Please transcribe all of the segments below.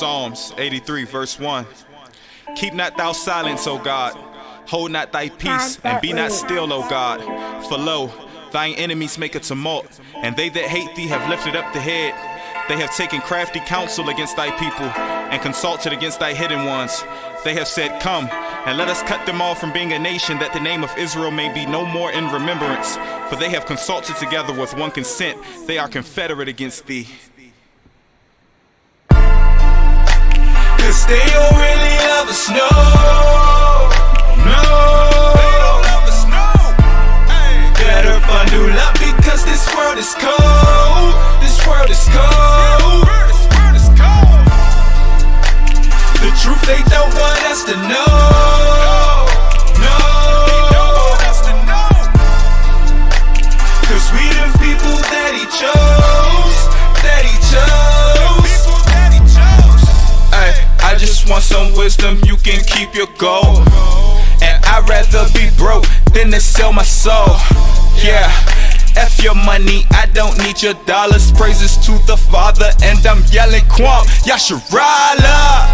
Psalms 83 verse 1. Keep not thou silence, O God. Hold not thy peace, and be not still, O God. For lo, thine enemies make a tumult, and they that hate thee have lifted up the head. They have taken crafty counsel against thy people, and consulted against thy hidden ones. They have said, Come, and let us cut them off from being a nation, that the name of Israel may be no more in remembrance. For they have consulted together with one consent. They are confederate against thee. Cause they don't really love us, no. No, they don't love us, no. Better bundle up because this world is cold. This world is cold. The truth they don't want us to know. No, they don't want us to know. Cause we the people that he chose. That he chose. Ay, I just want some wisdom, you can keep your gold. And I'd rather be broke than to sell my soul. Yeah, F your money, I don't need your dollars. Praises to the Father, and I'm yelling Kwam Yasharala.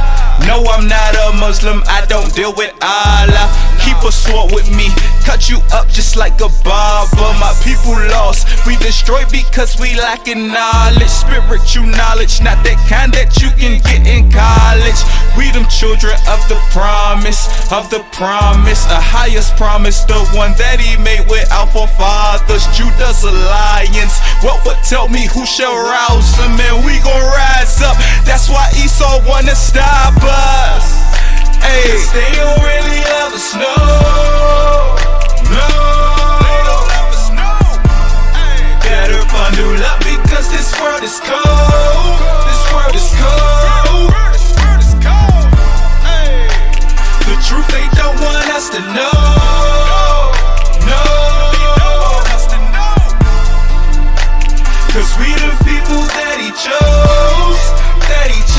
No, I'm not a Muslim, I don't deal with Allah. Keep a sword with me, cut you up just like a barber. My people lost, we destroyed because we lacking knowledge. Spiritual knowledge, not that kind that you can get in college. We them children of the promise, a highest promise, the one that he made with our forefathers. Judah's alliance, what would tell me who shall rouse him, and we gon' rise up. That's why Esau wanna stop us. Ay, they don't really love us, no. No, they don't love us, no. Better bundle up because this world is cold. This world is cold. The truth they don't want us to know. No, they don't want us to know. Cause we the people that he chose. That he chose.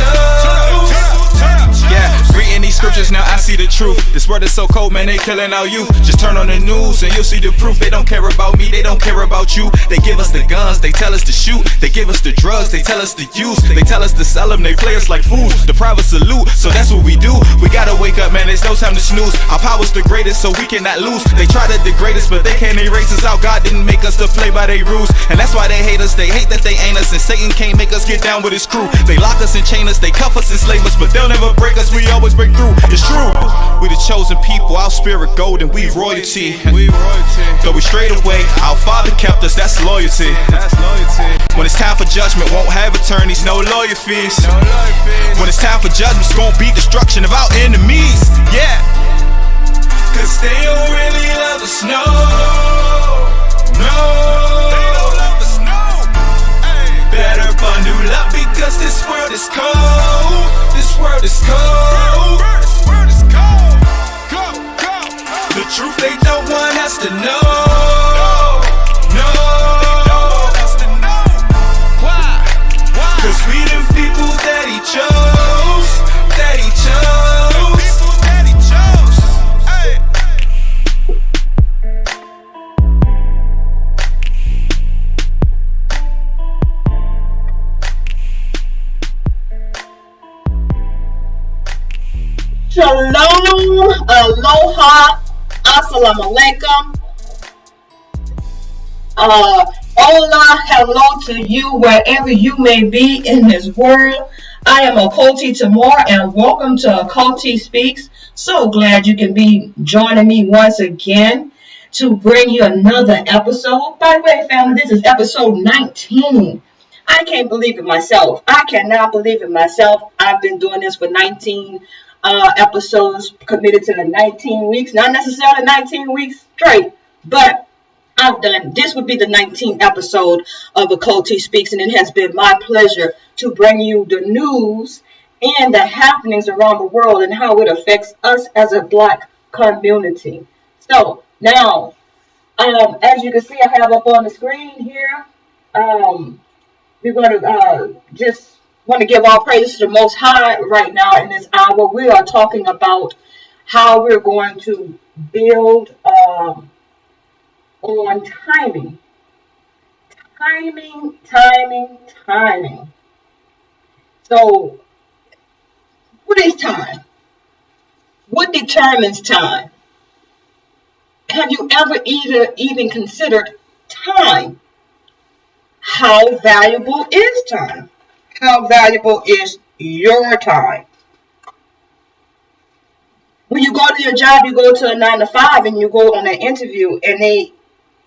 Yeah, reading these scriptures now I see the truth. This world is so cold, man, they killing our youth. Just turn on the news and you'll see the proof. They don't care about me, they don't care about you. They give us the guns, they tell us to shoot. They give us the drugs, they tell us to use. They tell us to sell them, they play us like fools. The private salute, so that's what we do. We gotta wake up, man, there's no time to snooze. Our power's the greatest, so we cannot lose. They try to degrade us, but they can't erase us out. God didn't make us to play by their rules, and that's why they hate us. They hate that they ain't us, and Satan can't make us get down with his crew. They lock us and chain us, they cuff us and slave us, but they'll never break us, we always break through. It's true, we the chosen people, our spirit golden, we royalty. Though we straight away, our Father kept us, that's loyalty. When it's time for judgment, won't have attorneys, no lawyer fees. When it's time for judgment, it's gonna be destruction of our enemies. Yeah, cause they don't really love us, no. No, they don't love us, no. Better bundle up because this world is cold. This world is cold. The truth they don't want us to know. No, they don't want us to know. Why? Cause we them people that he chose. That he chose. People that he chose. Hey. Shalom, aloha, assalamu alaikum. Hola, hello to you wherever you may be in this world. I am Okoti Tamor and welcome to Okoti Speaks. So glad you can be joining me once again to bring you another episode. By the way, family, this is episode 19. I can't believe it myself. I cannot believe it myself. I've been doing this for 19 episodes, committed to the 19 weeks. Not necessarily 19 weeks straight, but I've done, this would be the 19th episode of Okoti Speaks, and it has been my pleasure to bring you the news and the happenings around the world and how it affects us as a Black community. So now, as you can see, I have up on the screen here, we're going to just want to give all praise to the Most High right now in this hour. We are talking about how we're going to build on timing. Timing. So What is time? What determines time? Have you ever even considered time? How valuable is time? How valuable is your time? When you go to your job, you go to a 9 to 5 and you go on an interview and they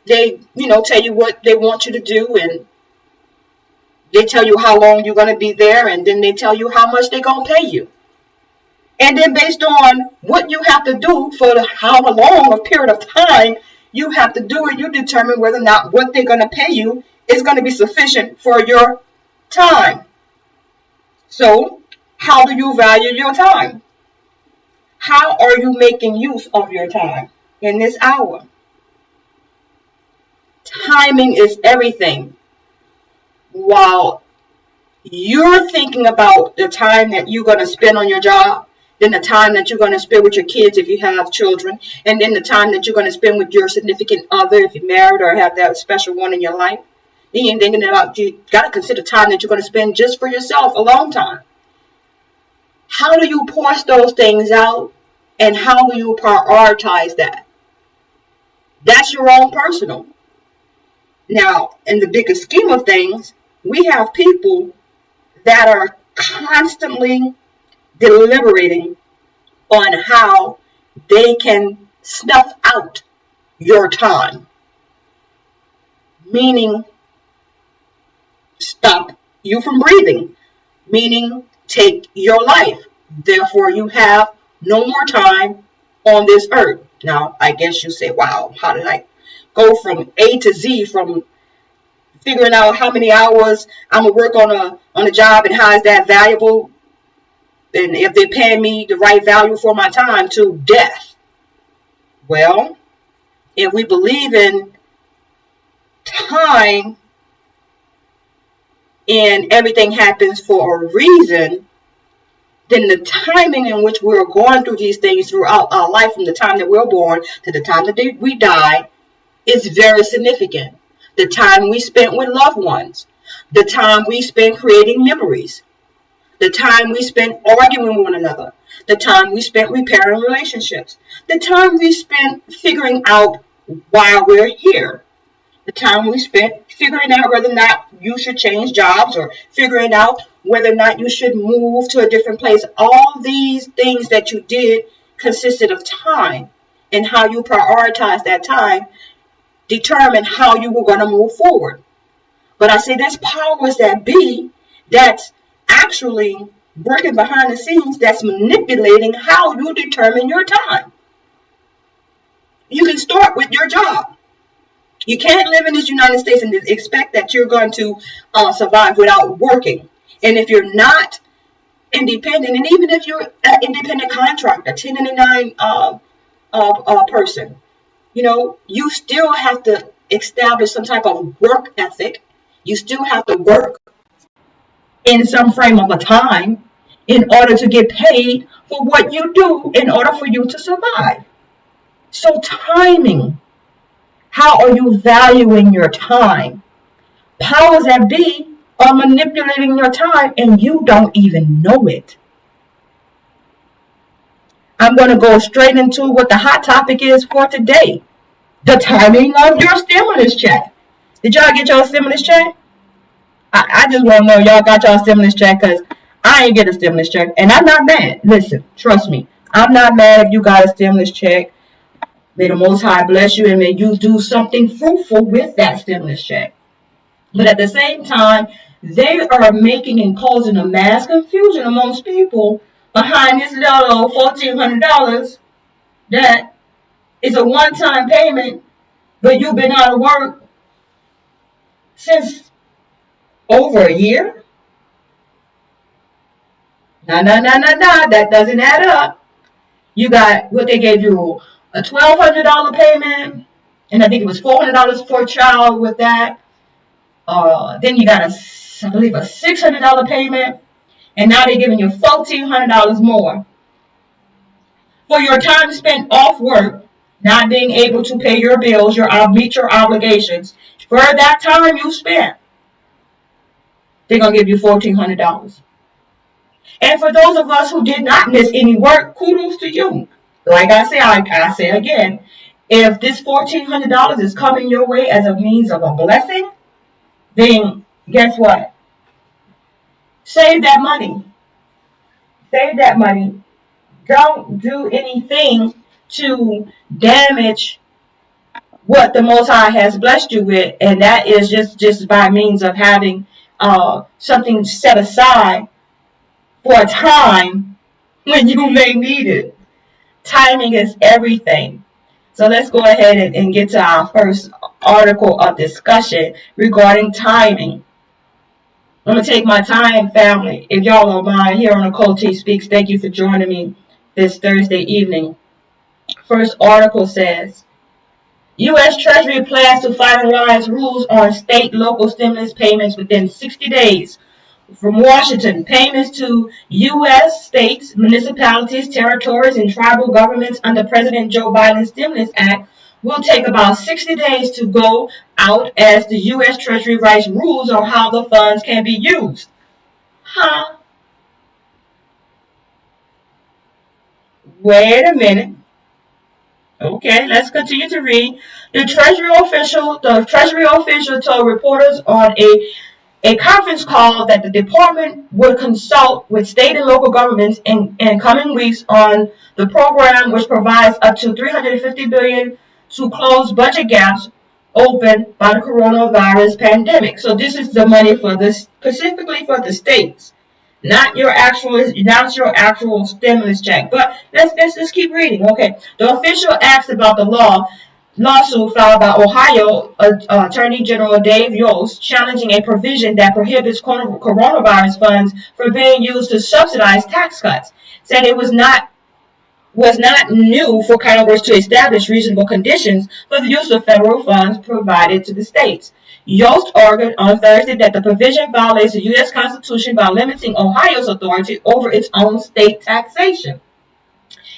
tell you what they want you to do, and they tell you how long you're going to be there, and then they tell you how much they're going to pay you. And then based on what you have to do for how long a period of time you have to do it, you determine whether or not what they're going to pay you is going to be sufficient for your time. So, how do you value your time? How are you making use of your time in this hour? Timing is everything. While you're thinking about the time that you're going to spend on your job, then the time that you're going to spend with your kids if you have children, and then the time that you're going to spend with your significant other if you're married or have that special one in your life, then you're thinking about, you got to consider time that you're going to spend just for yourself, alone time. How do you parse those things out, and how do you prioritize that? That's your own personal. Now, in the bigger scheme of things, we have people that are constantly deliberating on how they can snuff out your time. Meaning, stop you from breathing. Meaning, take your life. Therefore, you have no more time on this earth. Now, I guess you say, wow, how did I go from A to Z, from figuring out how many hours I'm going to work on a job and how is that valuable, and if they're paying me the right value for my time, to death. Well, if we believe in time and everything happens for a reason, then the timing in which we're going through these things throughout our life, from the time that we're born to the time that we die, is very significant. The time we spent with loved ones, the time we spent creating memories, the time we spent arguing with one another, the time we spent repairing relationships, the time we spent figuring out why we're here, the time we spent figuring out whether or not you should change jobs, or figuring out whether or not you should move to a different place. All these things that you did consisted of time, and how you prioritize that time determine how you were going to move forward. But I say there's powers that be that's actually working behind the scenes, that's manipulating how you determine your time. You can start with your job. You can't live in this United States and expect that you're going to survive without working. And if you're not independent, and even if you're an independent contractor, 1099 person, you still have to establish some type of work ethic. You still have to work in some frame of a time in order to get paid for what you do in order for you to survive. So timing. How are you valuing your time? Powers that be are manipulating your time and you don't even know it. I'm going to go straight into what the hot topic is for today. The timing of your stimulus check. Did y'all get your stimulus check? I just want to know y'all got y'all stimulus check, because I ain't get a stimulus check. And I'm not mad. Listen, trust me. I'm not mad if you got a stimulus check. May the Most High bless you, and may you do something fruitful with that stimulus check. But at the same time, they are making and causing a mass confusion amongst people behind this little $1,400 that is a one-time payment, but you've been out of work since over a year. No, that doesn't add up. You got what they gave you, a $1,200 payment, and I think it was $400 for a child with that. Then you got I believe a $600 payment, and now they're giving you $1,400 more for your time spent off work, not being able to pay your bills, meet your obligations. For that time you spent, they're gonna give you $1,400. And for those of us who did not miss any work, kudos to you. Like I say again, if this $1,400 is coming your way as a means of a blessing, then guess what? Save that money. Save that money. Don't do anything to damage what the Most High has blessed you with, and that is just by means of having something set aside for a time when you may need it. Timing is everything. So let's go ahead and get to our first article of discussion regarding timing. I'm going to take my time, family. If y'all don't mind, here on Occulty Speaks, thank you for joining me this Thursday evening. First article says, U.S. Treasury plans to finalize rules on state local stimulus payments within 60 days. From Washington, payments to U.S. states, municipalities, territories, and tribal governments under President Joe Biden's Stimulus Act will take about 60 days to go out as the U.S. Treasury writes rules on how the funds can be used. Wait a minute. Okay, let's continue to read. The Treasury official told reporters on a conference call that the department would consult with state and local governments in coming weeks on the program, which provides up to $350 billion to close budget gaps opened by the coronavirus pandemic. So this is the money for this, specifically for the states, not your actual stimulus check. But let's keep reading. Okay, the official asks about the lawsuit filed by Ohio Attorney General Dave Yost, challenging a provision that prohibits coronavirus funds from being used to subsidize tax cuts. Said it was not new for Congress to establish reasonable conditions for the use of federal funds provided to the states. Yost argued on Thursday that the provision violates the U.S. Constitution by limiting Ohio's authority over its own state taxation.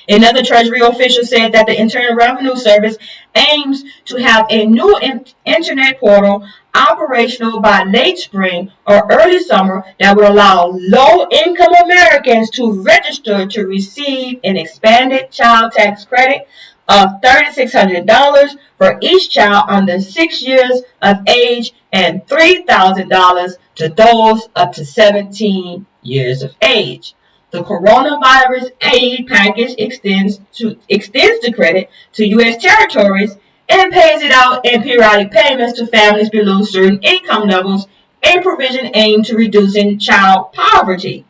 Another Treasury official said that the Internal Revenue Service aims to have a new internet portal operational by late spring or early summer that would allow low-income Americans to register to receive an expanded child tax credit of $3,600 for each child under 6 years of age and $3,000 to those up to 17 years of age. The coronavirus aid package extends the credit to U.S. territories and pays it out in periodic payments to families below certain income levels, a provision aimed to reducing child poverty.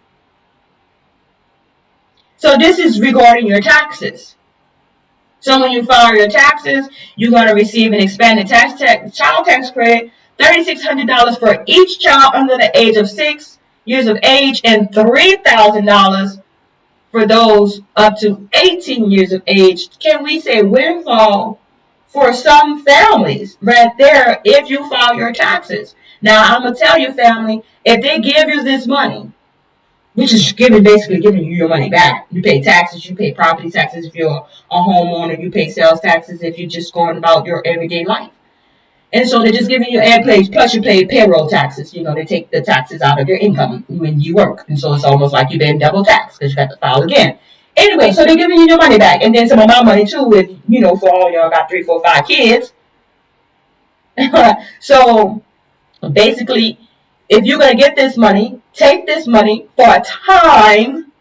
So this is regarding your taxes. So when you file your taxes, you're going to receive an expanded child tax credit, $3,600 for each child under the age of 6 years of age, and $3,000 for those up to 18 years of age. Can we say windfall for some families right there if you file your taxes? Now, I'm going to tell you, family, if they give you this money, which is basically giving you your money back. You pay taxes, you pay property taxes if you're a homeowner, you pay sales taxes if you're just going about your everyday life. And so they're just giving you plus you pay payroll taxes. They take the taxes out of your income when you work. And so it's almost like you're paying double tax because you have to file again. Anyway, so they're giving you your money back. And then some of my money too, if, for all y'all got 3, 4, 5 kids. So basically, if you're going to get this money, take this money for a time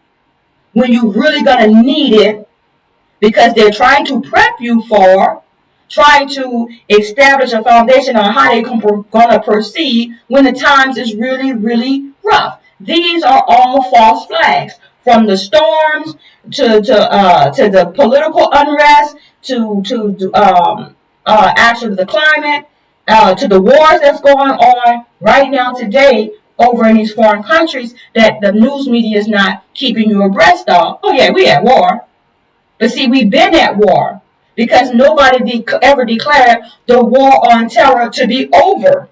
when you're really going to need it, because they're trying to prep you for trying to establish a foundation on how they're going to proceed when the times is really, really rough. These are all false flags, from the storms to the political unrest to actually the climate, to the wars that's going on right now today over in these foreign countries that the news media is not keeping you abreast of. Oh yeah, we at war. But see, we've been at war because nobody ever declared the war on terror to be over.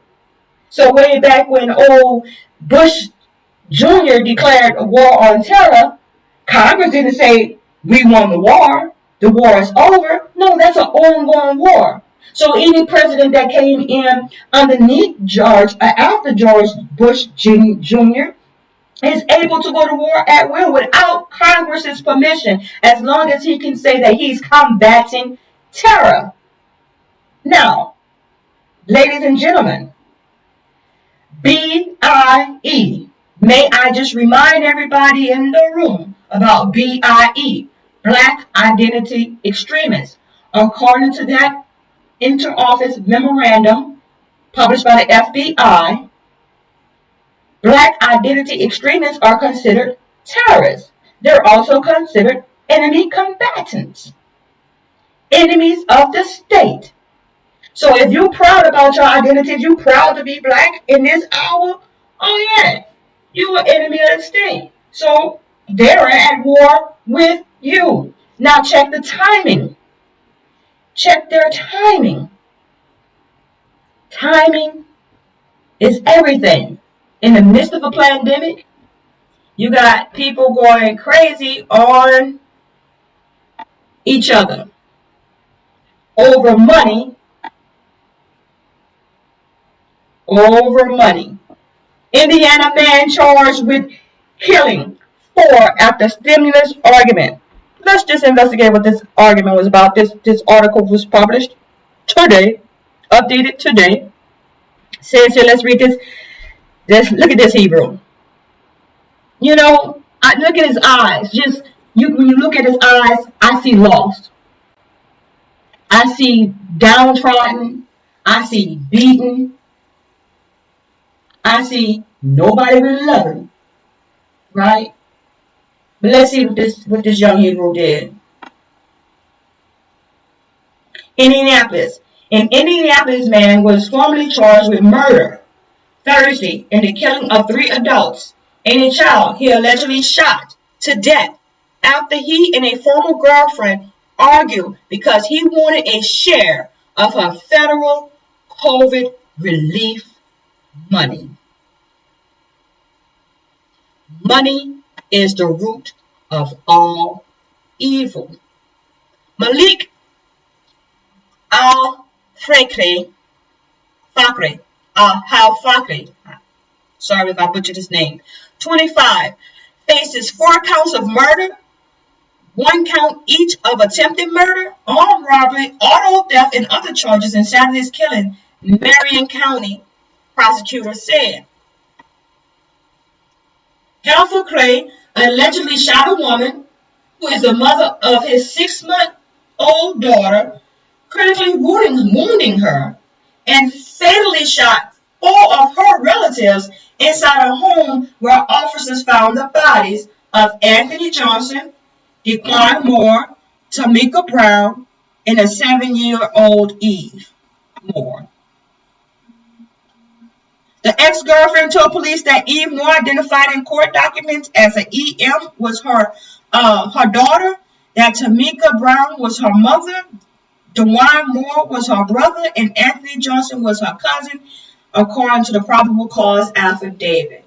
So way back when old Bush Jr. declared a war on terror, Congress didn't say, we won the war is over. No, that's an ongoing war. So any president that came in underneath after George Bush Jr., is able to go to war at will without Congress's permission, as long as he can say that he's combating terror. Now, ladies and gentlemen, BIE. May I just remind everybody in the room about BIE, Black Identity Extremists. According to that inter-office memorandum published by the FBI, Black identity extremists are considered terrorists. They're also considered enemy combatants, enemies of the state. So if you're proud about your identity, if you're proud to be black in this hour, oh yeah, you're an enemy of the state. So they're at war with you. Now check the timing. Check their timing. Timing is everything. In the midst of a pandemic, you got people going crazy on each other over money. Indiana man charged with killing 4 after stimulus argument. Let's just investigate what this argument was about. This article was published today, updated today. Says here, let's read this. Look at this Hebrew. You know, I look at his eyes. When you look at his eyes, I see lost. I see downtrodden. I see beaten. I see nobody really love him. Right? But let's see what this young Hebrew did. Indianapolis. An Indianapolis man was formally charged with murder Thursday in the killing of 3 adults and a child he allegedly shot to death after he and a former girlfriend argued because he wanted a share of her federal COVID relief money. Money is the root of all evil. Malik Al-Fakri, sorry if I butchered his name, 25, faces 4 counts of murder, 1 count each of attempted murder, armed robbery, auto theft, and other charges in Saturday's killing, Marion County prosecutor said. Al-Fakri allegedly shot a woman who is the mother of his 6-month-old daughter, critically wounding her, and fatally shot 4 of her relatives inside a home where officers found the bodies of Anthony Johnson, Dequan Moore, Tamika Brown, and a 7-year-old Eve Moore. The ex-girlfriend told police that Eve Moore, identified in court documents as an EM, was her daughter, that Tamika Brown was her mother, DeWine Moore was her brother, and Anthony Johnson was her cousin, according to the probable cause affidavit.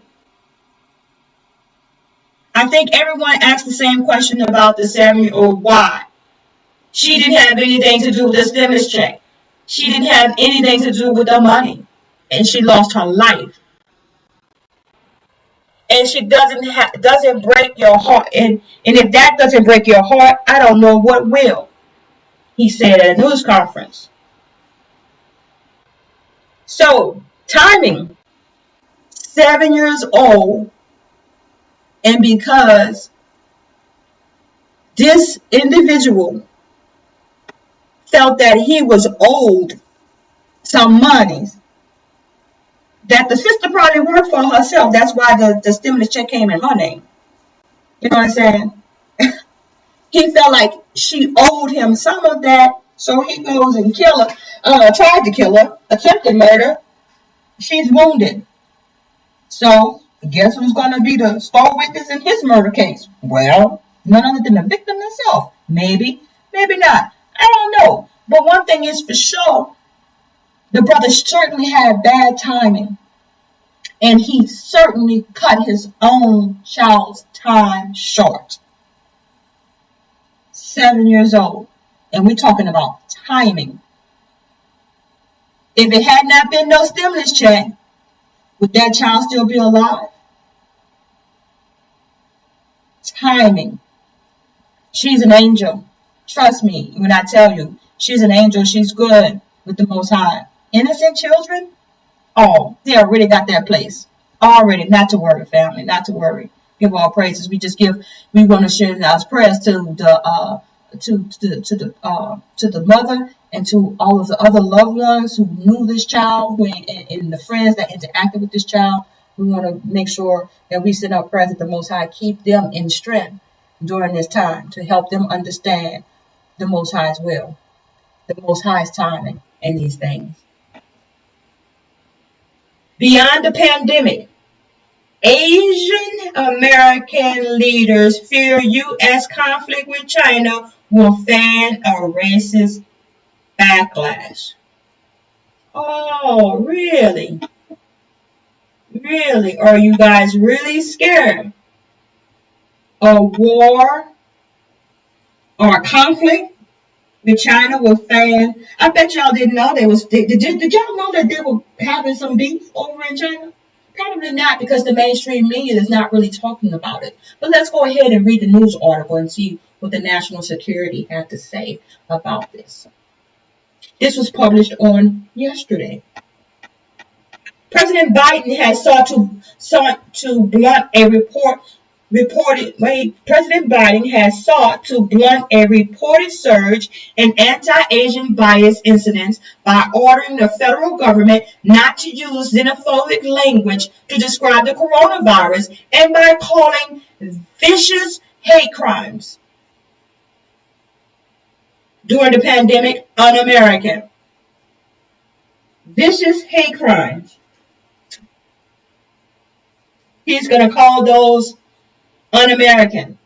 I think everyone asked the same question about the 7-year-old. Why? She didn't have anything to do with the stimulus check. She didn't have anything to do with the money. And she lost her life. And she doesn't break your heart. And if that doesn't break your heart, I don't know what will, he said at a news conference. So, timing. 7 years old. And because this individual felt that he was owed some money, that the sister probably worked for herself. That's why the stimulus check came in her name. You know what I'm saying? He felt like she owed him some of that, so he goes and tried to kill her, attempted murder. She's wounded. So, guess who's going to be the star witness in his murder case? Well, none other than the victim herself. Maybe, maybe not. I don't know. But one thing is for sure, the brother certainly had bad timing. And he certainly cut his own child's time short. 7 years old. And we're talking about timing. If it had not been no stimulus check, would that child still be alive? timing. She's an angel. Trust me when I tell you, she's an angel. She's good with the Most High. Innocent children, oh, they already got their place. Already, not to worry, family, not to worry. Give all praises. We want to share our prayers to the mother and to all of the other loved ones who knew this child, and the friends that interacted with this child. We want to make sure that we send our prayers that the Most High keep them in strength during this time to help them understand the Most High's will, the Most High's timing in these things. Beyond the pandemic, Asian American leaders fear U.S. conflict with China will fan a racist backlash. Oh, really? Really? Are you guys really scared? A war or a conflict with China will fan? I bet y'all didn't know did y'all know that they were having some beef over in China? Probably not, because the mainstream media is not really talking about it. But let's go ahead and read the news article and see what the national security had to say about this. This was published on yesterday. President Biden has sought to blunt a President Biden has sought to blunt a reported surge in anti-Asian bias incidents by ordering the federal government not to use xenophobic language to describe the coronavirus and by calling vicious hate crimes during the pandemic un-American. Vicious hate crimes. He's going to call those un-American.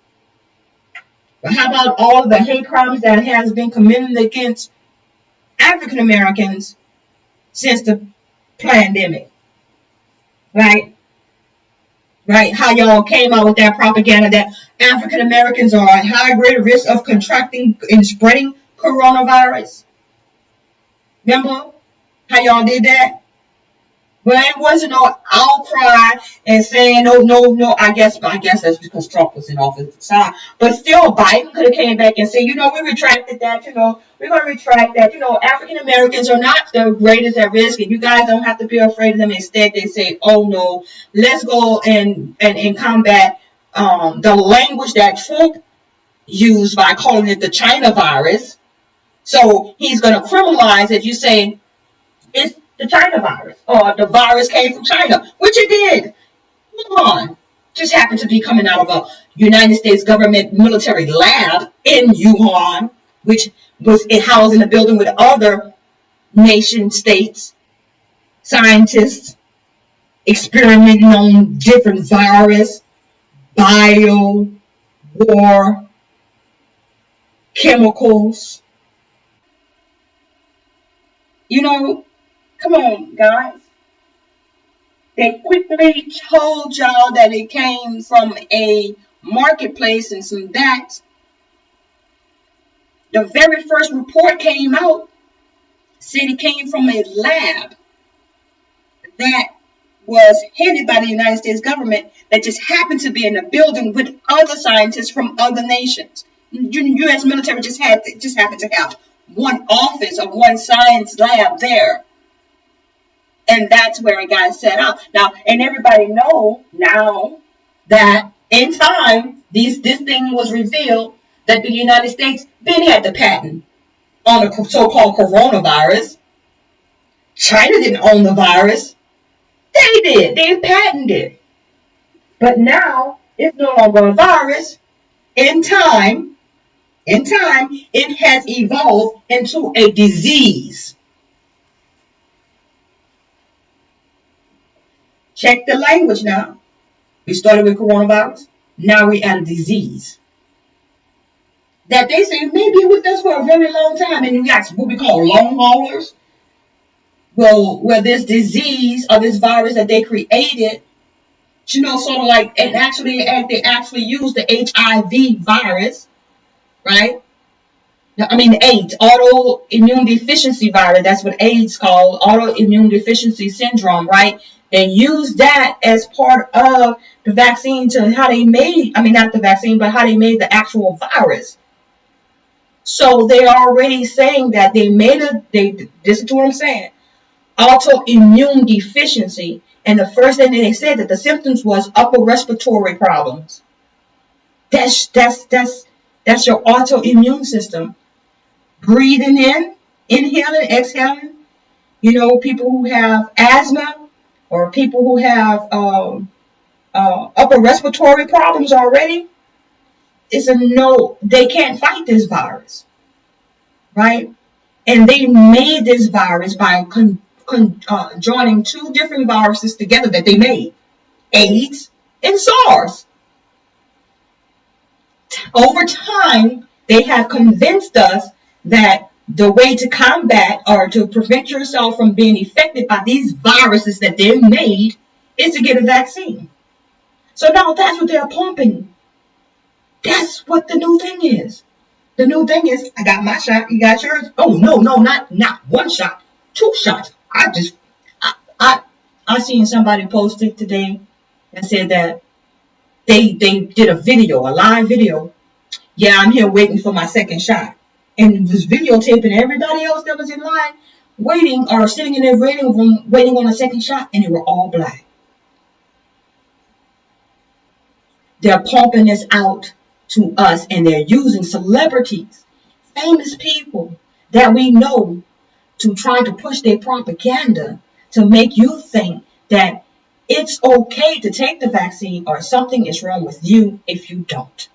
But how about all of the hate crimes that has been committed against African Americans since the pandemic? Right? How y'all came out with that propaganda that African Americans are at high greater risk of contracting and spreading coronavirus. Remember how y'all did that? But it wasn't no outcry and saying no. I guess that's because Trump was in office at the time. But still, Biden could have came back and said, we retracted that. We're going to retract that. African Americans are not the greatest at risk, and you guys don't have to be afraid of them. Instead, they say, oh no, let's go and combat the language that Trump used by calling it the China virus. So he's going to criminalize if you say it's the China virus, or the virus came from China, which it did. Wuhan just happened to be coming out of a United States government military lab in Wuhan, which was housed in a building with other nation states, scientists experimenting on different virus, bio, war, chemicals. Come on, guys. They quickly told y'all that it came from a marketplace and some that. The very first report came out, said it came from a lab that was headed by the United States government that just happened to be in a building with other scientists from other nations. The U.S. military just happened to have one office or one science lab there. And that's where it got set up. Now, and everybody know now that in time, this thing was revealed that the United States then had the patent on the so-called coronavirus. China didn't own the virus. They did. They patented it. But now, it's no longer a virus. In time, it has evolved into a disease. Check the language now. We started with coronavirus. Now we're at a disease that they say may be with us for a very long time. And you got what we call long haulers. Well, where this disease or this virus that they created, sort of like, and actually they actually use the HIV virus, right? AIDS, autoimmune deficiency virus. That's what AIDS called, autoimmune deficiency syndrome, right? They used that as part of the vaccine to how they made, I mean, not the vaccine, but how they made the actual virus. So they are already saying that they made this is what I'm saying, autoimmune deficiency. And the first thing they said that the symptoms was upper respiratory problems. That's your autoimmune system. Breathing in, inhaling, exhaling. You know, people who have asthma or people who have upper respiratory problems already, it's a no, they can't fight this virus, right? And they made this virus by joining two different viruses together that they made, AIDS and SARS. Over time, they have convinced us that the way to combat or to prevent yourself from being affected by these viruses that they made is to get a vaccine. So now that's what they're pumping. That's what the new thing is. The new thing is, I got my shot, you got yours. Oh, no, not one shot, 2 shots. I seen somebody post it today and said that they did a live video. Yeah, I'm here waiting for my second shot. And was videotaping everybody else that was in line waiting or sitting in their waiting room waiting on a second shot, and they were all black. They're pumping this out to us, and they're using celebrities, famous people that we know to try to push their propaganda to make you think that it's okay to take the vaccine or something is wrong with you if you don't.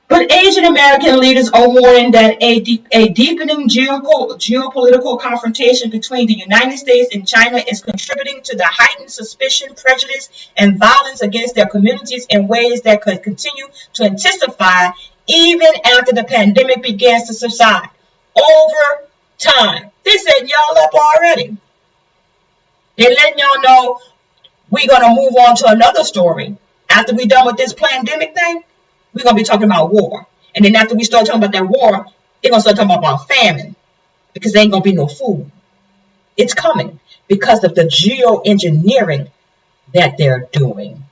But Asian American leaders are warning that a deepening geopolitical confrontation between the United States and China is contributing to the heightened suspicion, prejudice, and violence against their communities in ways that could continue to intensify even after the pandemic begins to subside. Over time. They set y'all up already. They're letting y'all know we're going to move on to another story. After we're done with this pandemic thing, we're going to be talking about war. And then after we start talking about that war, they're going to start talking about famine. Because there ain't going to be no food. It's coming because of the geoengineering that they're doing.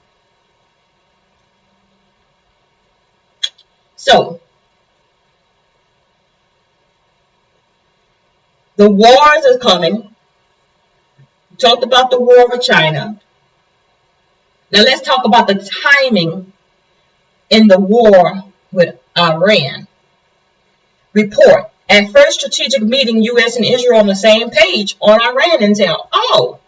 So, the wars are coming. We talked about the war with China. Now let's talk about the timing in the war with Iran. Report. At first strategic meeting, U.S. and Israel on the same page on Iran intel. Oh,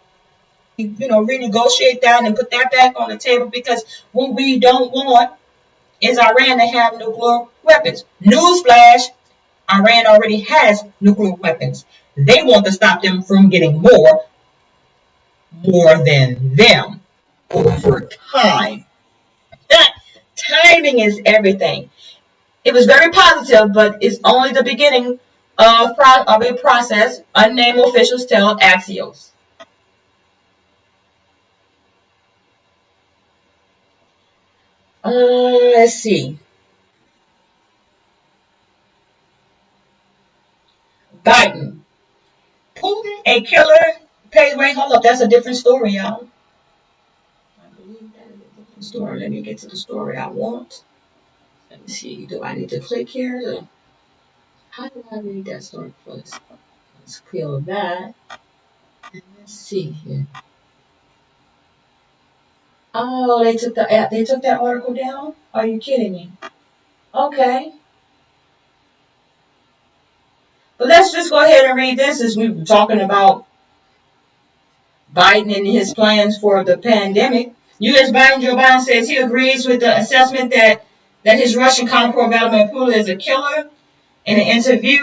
renegotiate that and put that back on the table because what we don't want is Iran to have nuclear weapons. Newsflash, Iran already has nuclear weapons. They want to stop them from getting more than them over time. Timing is everything. It was very positive, but it's only the beginning of a process, unnamed officials tell Axios. Let's see. Biden. Putin, a killer, pays. Wait, hold up. That's a different story, y'all. I believe that is a different story. Let me get to the story I want. Let me see. Do I need to click here? How do I read that story first? Let's kill that. And let's see here. Oh, they took that article down? Are you kidding me? Okay. But let's just go ahead and read this as we were talking about Biden and his plans for the pandemic. U.S. Joe Biden says he agrees with the assessment that his Russian counterpart Vladimir Putin is a killer. In an interview,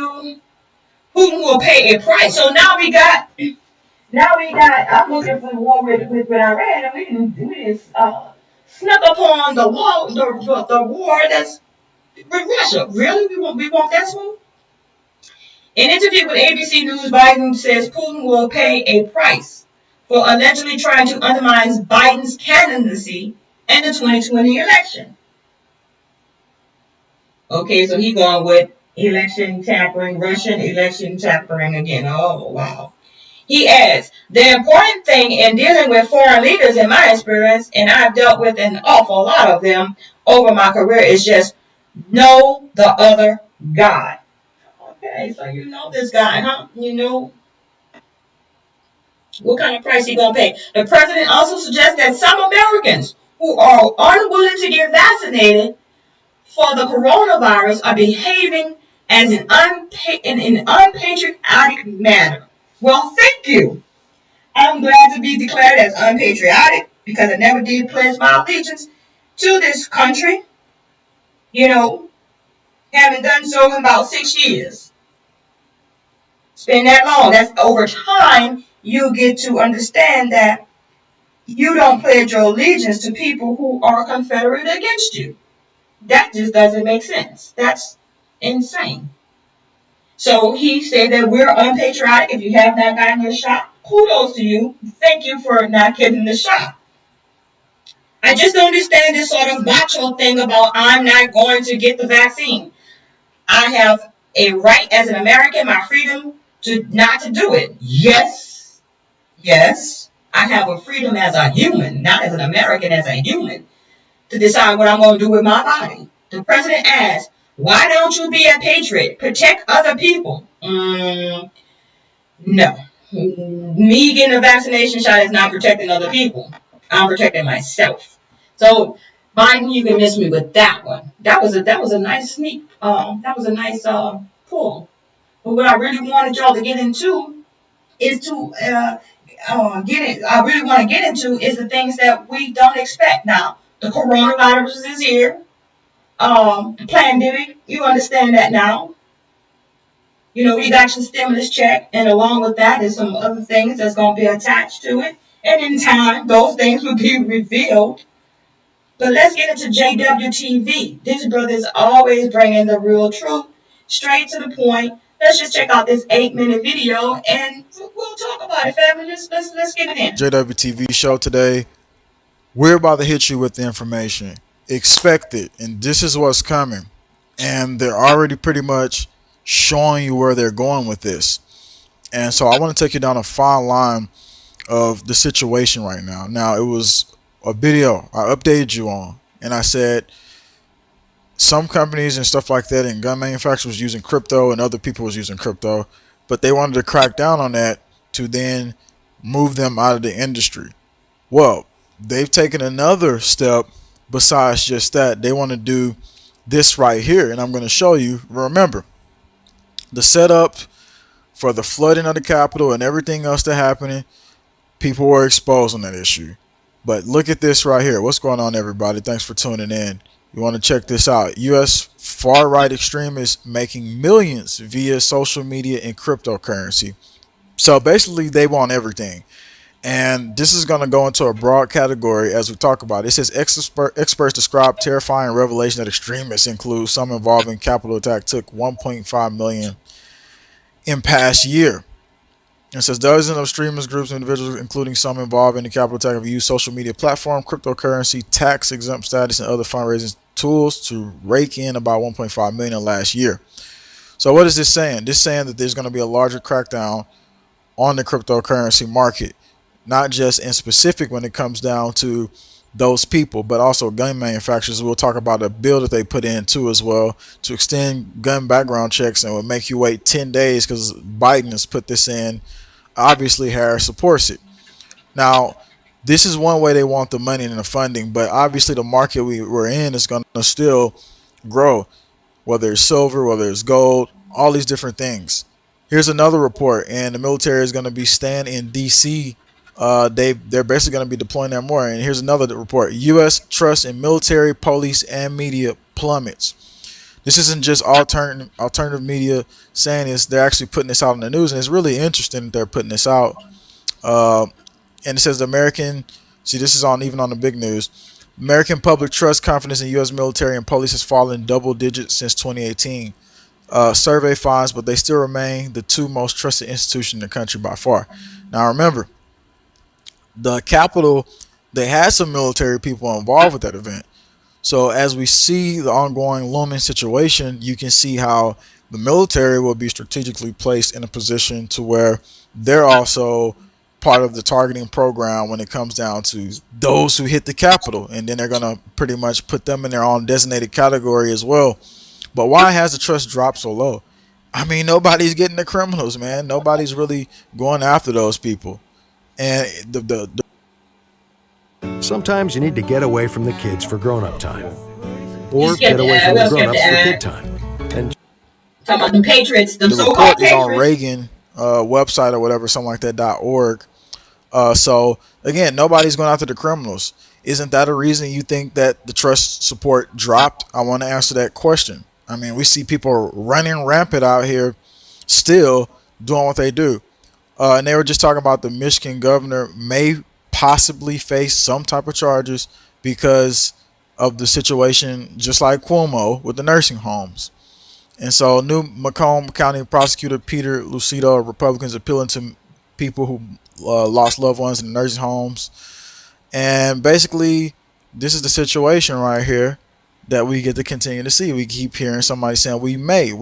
Putin will pay a price. So now we got, I'm looking for the war with Iran, and we snuck upon the war that's with Russia. Really? We want that one? In an interview with ABC News, Biden says Putin will pay a price for allegedly trying to undermine Biden's candidacy in the 2020 election. Okay, so he's going with Election tampering, Russian election tampering again. Oh, wow. He adds, the important thing in dealing with foreign leaders, in my experience, and I've dealt with an awful lot of them over my career, is just know the other guy. Okay, so you know this guy, huh? You know what kind of price he gonna pay. The president also suggests that some Americans who are unwilling to get vaccinated for the coronavirus are behaving as in an unpatriotic manner. Well, thank you. I'm glad to be declared as unpatriotic because I never did pledge my allegiance to this country. You know, haven't done so in about 6 years. It's been that long. That's over time. You get to understand that you don't pledge your allegiance to people who are Confederate against you. That just doesn't make sense. That's insane. So he said that we're unpatriotic if you have not gotten your shot. Kudos to you. Thank you for not getting the shot. I just don't understand this sort of macho thing about I'm not going to get the vaccine. I have a right as an American, my freedom to not to do it. Yes. I have a freedom as a human, not as an American, as a human, to decide what I'm going to do with my body. The president asked, why don't you be a patriot? Protect other people. No. Me getting a vaccination shot is not protecting other people. I'm protecting myself. So, Biden, you can miss me with that one. That was a nice sneak. That was a nice pull. But what I really wanted y'all to get into is to I really want to get into is the things that we don't expect. Now, the coronavirus is here. The pandemic, you understand that now. You know, we got your stimulus check, and along with that is some other things that's going to be attached to it. And in time, those things will be revealed. But let's get into JWTV. This brother is always bringing the real truth, straight to the point. Let's just check out this 8-minute video, and we'll talk about it, family. Let's get it in. JWTV show today. We're about to hit you with the information. Expect it, and this is what's coming. And they're already pretty much showing you where they're going with this. And so I want to take you down a fine line of the situation right now. Now, it was a video I updated you on, and I said some companies and stuff like that and gun manufacturers using crypto and other people was using crypto, but they wanted to crack down on that to then move them out of the industry. Well, they've taken another step besides just that. They want to do this right here, and I'm going to show you. Remember, the setup for the flooding of the Capitol and everything else that happening, people were exposed on that issue. But look at this right here. What's going on, everybody? Thanks for tuning in. You want to check this out. U.S. far-right extremists making millions via social media and cryptocurrency. So basically, they want everything. And this is going to go into a broad category as we talk about it. It says experts describe terrifying revelation that extremists include some involving Capitol attack took 1.5 million in past year. It says dozens of extremist groups and individuals, including some involved in the Capitol attack, have used social media platform, cryptocurrency, tax exempt status, and other fundraising tools to rake in about 1.5 million last year. So what is this saying? This is saying that there's going to be a larger crackdown on the cryptocurrency market. Not just in specific when it comes down to those people, but also gun manufacturers. We'll talk about a bill that they put in too as well to extend gun background checks and will make you wait 10 days because Biden has put this in. Obviously, Harris supports it. Now, this is one way they want the money and the funding, but obviously the market we're in is going to still grow, whether it's silver, whether it's gold, all these different things. Here's another report, and the military is going to be staying in D.C. They're basically going to be deploying there more. And here's another report. U.S. trust in military, police, and media plummets. This isn't just alternative media saying this. They're actually putting this out in the news, and it's really interesting that they're putting this out. And it says the American, see, this is even on the big news. American public trust confidence in U.S. military and police has fallen double digits since 2018. Survey finds, but they still remain the two most trusted institutions in the country by far. Now, remember, the Capitol, they had some military people involved with that event. So as we see the ongoing looming situation, you can see how the military will be strategically placed in a position to where they're also part of the targeting program when it comes down to those who hit the Capitol, and then they're gonna pretty much put them in their own designated category as well. But why has the trust dropped so low? I mean, nobody's getting the criminals, man. Nobody's really going after those people, and the Sometimes you need to get away from the kids for grown-up time, or You skipped get away that. from We the skipped grown-ups for that. kid time. And Talking about the Patriots, them the so-called report is on Patriots. Reagan website or whatever, something like that .org. So again, nobody's going after the criminals. Isn't that a reason you think that the trust support dropped? I want to answer that question. I mean, we see people running rampant out here, still doing what they do. And they were just talking about the Michigan governor may possibly face some type of charges because of the situation, just like Cuomo with the nursing homes. And so, new Macomb County prosecutor Peter Lucido, Republicans appealing to people who lost loved ones in nursing homes. And basically, this is the situation right here that we get to continue to see. We keep hearing somebody saying, we may.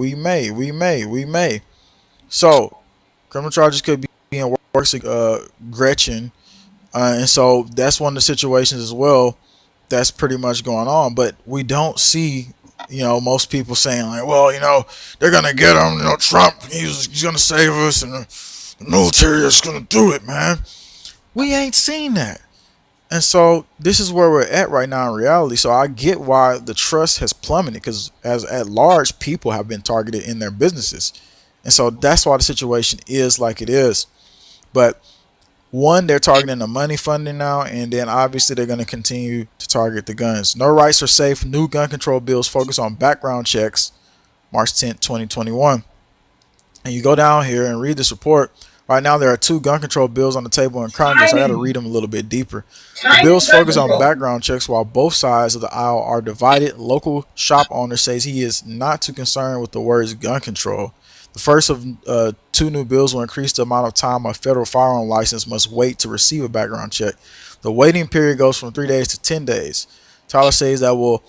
So, criminal charges could be in works, Gretchen. And so, that's one of the situations as well that's pretty much going on. But we don't see, most people saying like, well, they're going to get him, Trump, he's going to save us, and the military is going to do it, man. We ain't seen that. And so this is where we're at right now in reality. So I get why the trust has plummeted, because as at large, people have been targeted in their businesses. And so that's why the situation is like it is. But one, they're targeting the money funding now, and then obviously they're going to continue to target the guns. No rights are safe. New gun control bills focus on background checks, March 10th, 2021. And you go down here and read this report. Right now, there are 2 gun control bills on the table in Congress. I got to read them a little bit deeper. The bills focus on background checks while both sides of the aisle are divided. Local shop owner says he is not too concerned with the words gun control. The first of 2 new bills will increase the amount of time a federal firearm license must wait to receive a background check. The waiting period goes from 3 days to 10 days. Tyler says that will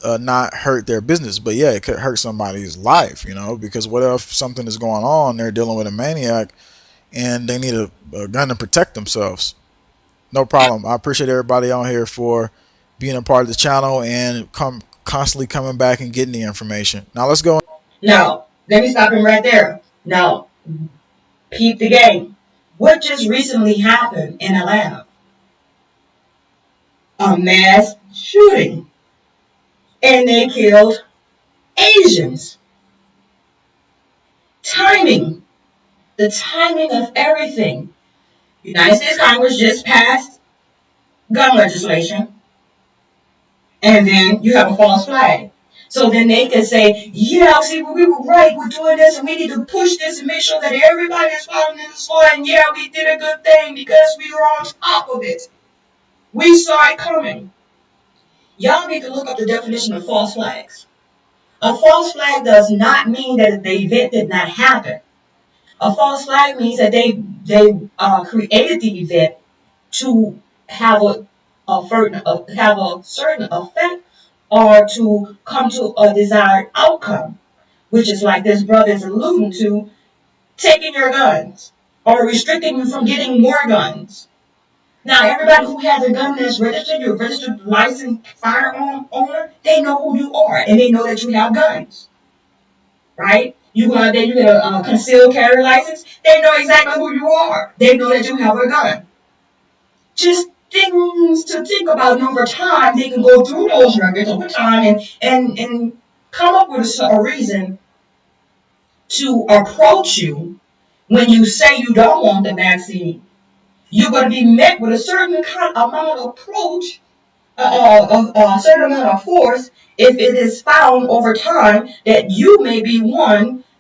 not hurt their business, but yeah, it could hurt somebody's life, because what if something is going on, they're dealing with a maniac, and they need a gun to protect themselves. No problem. I appreciate everybody on here for being a part of the channel and constantly coming back and getting the information. Now let's go. Now, let me stop him right there. Now, peep the game. What just recently happened in Atlanta? A mass shooting. And they killed Asians. Timing. The timing of everything. United States Congress just passed gun legislation. And then you have a false flag. So then they can say, yeah, see, we were right, we're doing this, and we need to push this and make sure that everybody is following this law. And yeah, we did a good thing because we were on top of it. We saw it coming. Y'all need to look up the definition of false flags. A false flag does not mean that the event did not happen. A false flag means that they created the event to have a certain effect or to come to a desired outcome, which is like this brother is alluding to, taking your guns or restricting you from getting more guns. Now, everybody who has a gun that's registered, you're a registered licensed firearm owner, they know who you are and they know that you have guns, right? You get a concealed carry license, they know exactly who you are. They know that you have a gun. Just things to think about, and over time, they can go through those records over time and come up with a reason to approach you when you say you don't want the vaccine. You're going to be met with a certain amount of approach, a certain amount of force, if it is found over time that you may be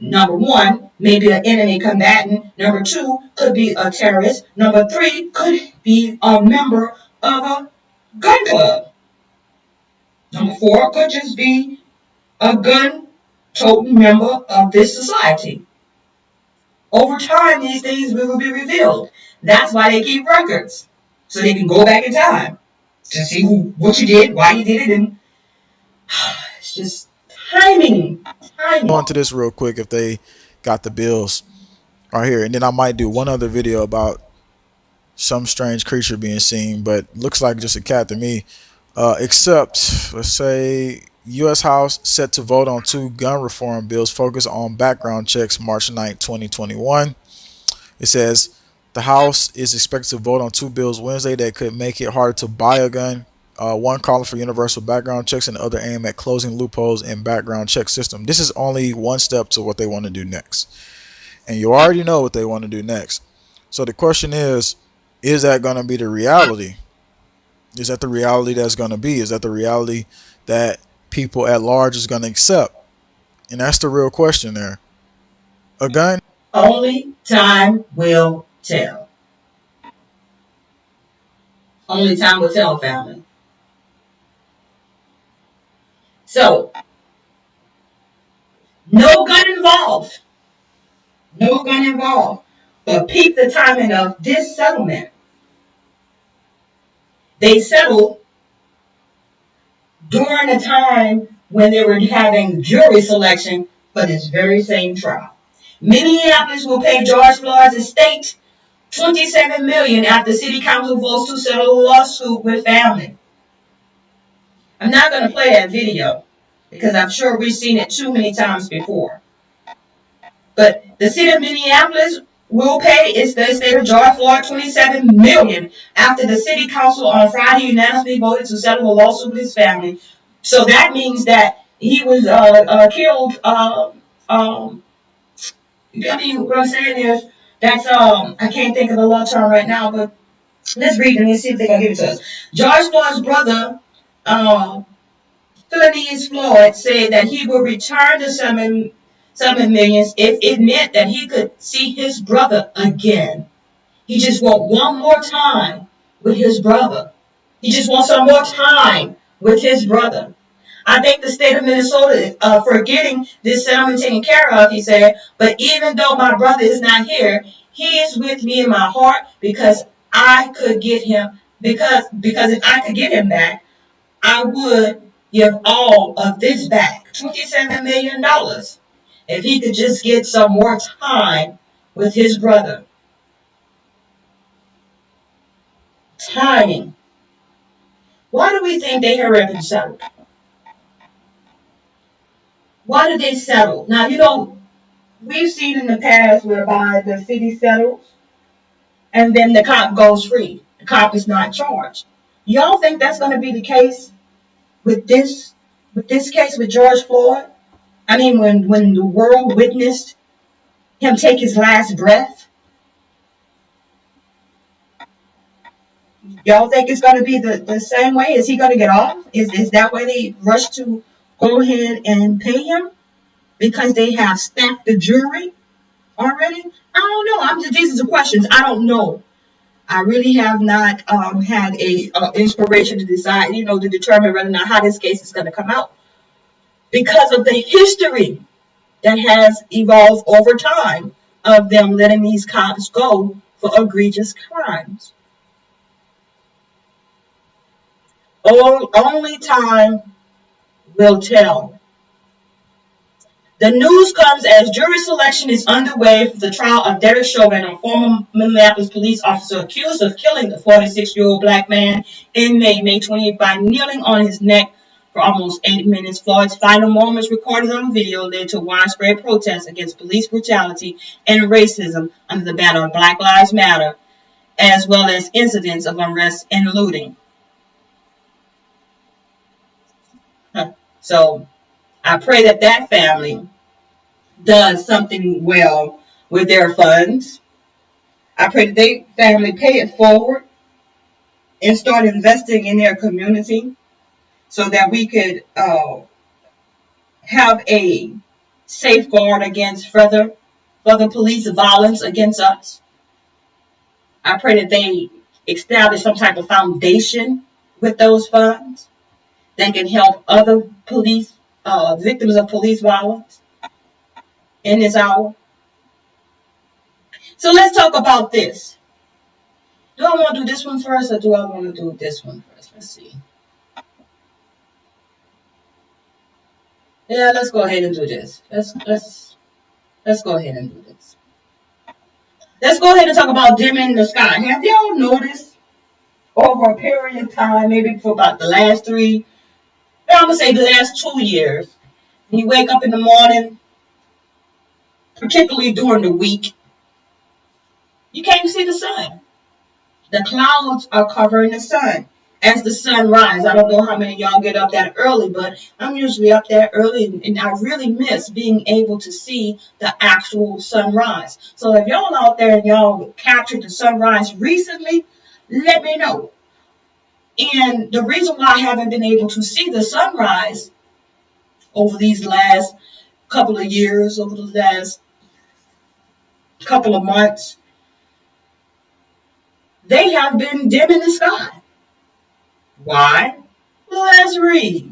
number one, maybe an enemy combatant. Number 2, could be a terrorist. Number 3, could be a member of a gun club. Number 4, could just be a gun-toting member of this society. Over time, these things will be revealed. That's why they keep records, so they can go back in time to see what you did, why you did it, and it's just timing. Go into this real quick if they got the bills right here, and then I might do one other video about some strange creature being seen, but looks like just a cat to me. Except, let's say, U.S. House set to vote on 2 gun reform bills focused on background checks March 9, 2021. It says the House is expected to vote on 2 bills Wednesday that could make it harder to buy a gun. One calling for universal background checks and the other aimed at closing loopholes in background check system. This is only one step to what they want to do next. And you already know what they want to do next. So the question is that going to be the reality? Is that the reality that's going to be? Is that the reality that people at large is going to accept? And that's the real question there. A gun? Only time will tell. Only time will tell, family. So, no gun involved. No gun involved. But peep the timing of this settlement. They settled during a time when they were having jury selection for this very same trial. Minneapolis will pay George Floyd's estate $27 million after city council votes to settle a lawsuit with family. I'm not going to play that video because I'm sure we've seen it too many times before. But the city of Minneapolis will pay the estate of George Floyd $27 million after the city council on Friday unanimously voted to settle a lawsuit with his family. So that means that he was killed. I mean, what I'm saying is that's I can't think of the law term right now, but let's read it and see if they're gonna give it to us. George Floyd's brother, Phineas Floyd, said that he would return the $7 million if it meant that he could see his brother again. He just wants one more time with his brother. He just wants some more time with his brother. I thank the state of Minnesota for getting this settlement taken care of, he said. But even though my brother is not here, he is with me in my heart because I could get him, because if I could get him back, I would give all of this back, $27 million, if he could just get some more time with his brother. Timing. Why do we think they hurry up and settle? Why did they settle? Now, you know, we've seen in the past whereby the city settles and then the cop goes free. The cop is not charged. Y'all think that's going to be the case with this case with George Floyd? I mean, when the world witnessed him take his last breath? Y'all think it's going to be the same way? Is he going to get off? Is that why they rush to go ahead and pay him? Because they have stacked the jury already? I don't know. These are the questions. I don't know. I really have not had a inspiration to decide, to determine whether or not how this case is going to come out. Because of the history that has evolved over time of them letting these cops go for egregious crimes. Only time will tell. The news comes as jury selection is underway for the trial of Derek Chauvin, a former Minneapolis police officer accused of killing the 46-year-old black man in May 28 by kneeling on his neck for almost 8 minutes. Floyd's final moments recorded on video led to widespread protests against police brutality and racism under the banner of Black Lives Matter, as well as incidents of unrest and looting. So I pray that family does something well with their funds. I pray that they family pay it forward and start investing in their community so that we could have a safeguard against further police violence against us. I pray that they establish some type of foundation with those funds that can help other police victims of police violence in this hour. So let's talk about this. Do I want to do this one first or do I want to do this one first? Let's see. Yeah, let's go ahead and do this. Let's go ahead and do this. Let's go ahead and talk about dimming the sky. Have y'all noticed over a period of time, maybe for about the last I'm gonna say the last 2 years, you wake up in the morning, particularly during the week, you can't see the sun. The clouds are covering the sun. As the sun rises, I don't know how many of y'all get up that early, but I'm usually up that early, and I really miss being able to see the actual sunrise. So if y'all out there and y'all captured the sunrise recently, let me know. And the reason why I haven't been able to see the sunrise over these last couple of years, over the last couple of months, they have been dim in the sky. Why? Let's read.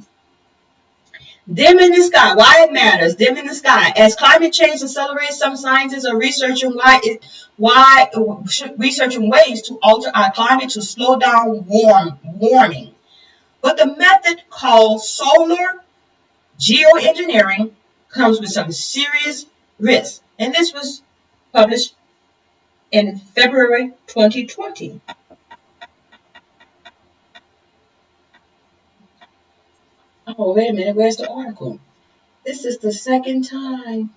Dim in the sky. Why it matters. Dim in the sky. As climate change accelerates, some scientists are researching researching ways to alter our climate to slow down warming. But the method called solar geoengineering comes with some serious risks. And this was published in February 2020. Oh, wait a minute. Where's the article? This is the second time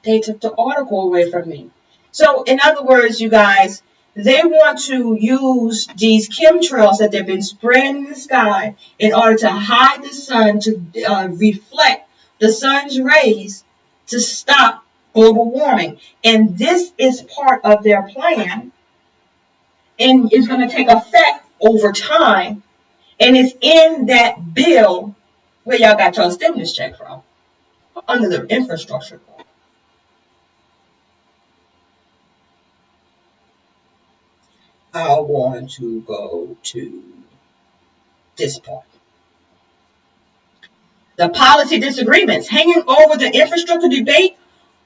they took the article away from me. So, in other words, you guys, they want to use these chemtrails that they've been spreading in the sky in order to hide the sun, to reflect the sun's rays to stop global warming. And this is part of their plan, and it's going to take effect over time. And it's in that bill where y'all got your stimulus check from, under the infrastructure bill. I want to go to this part. The policy disagreements hanging over the infrastructure debate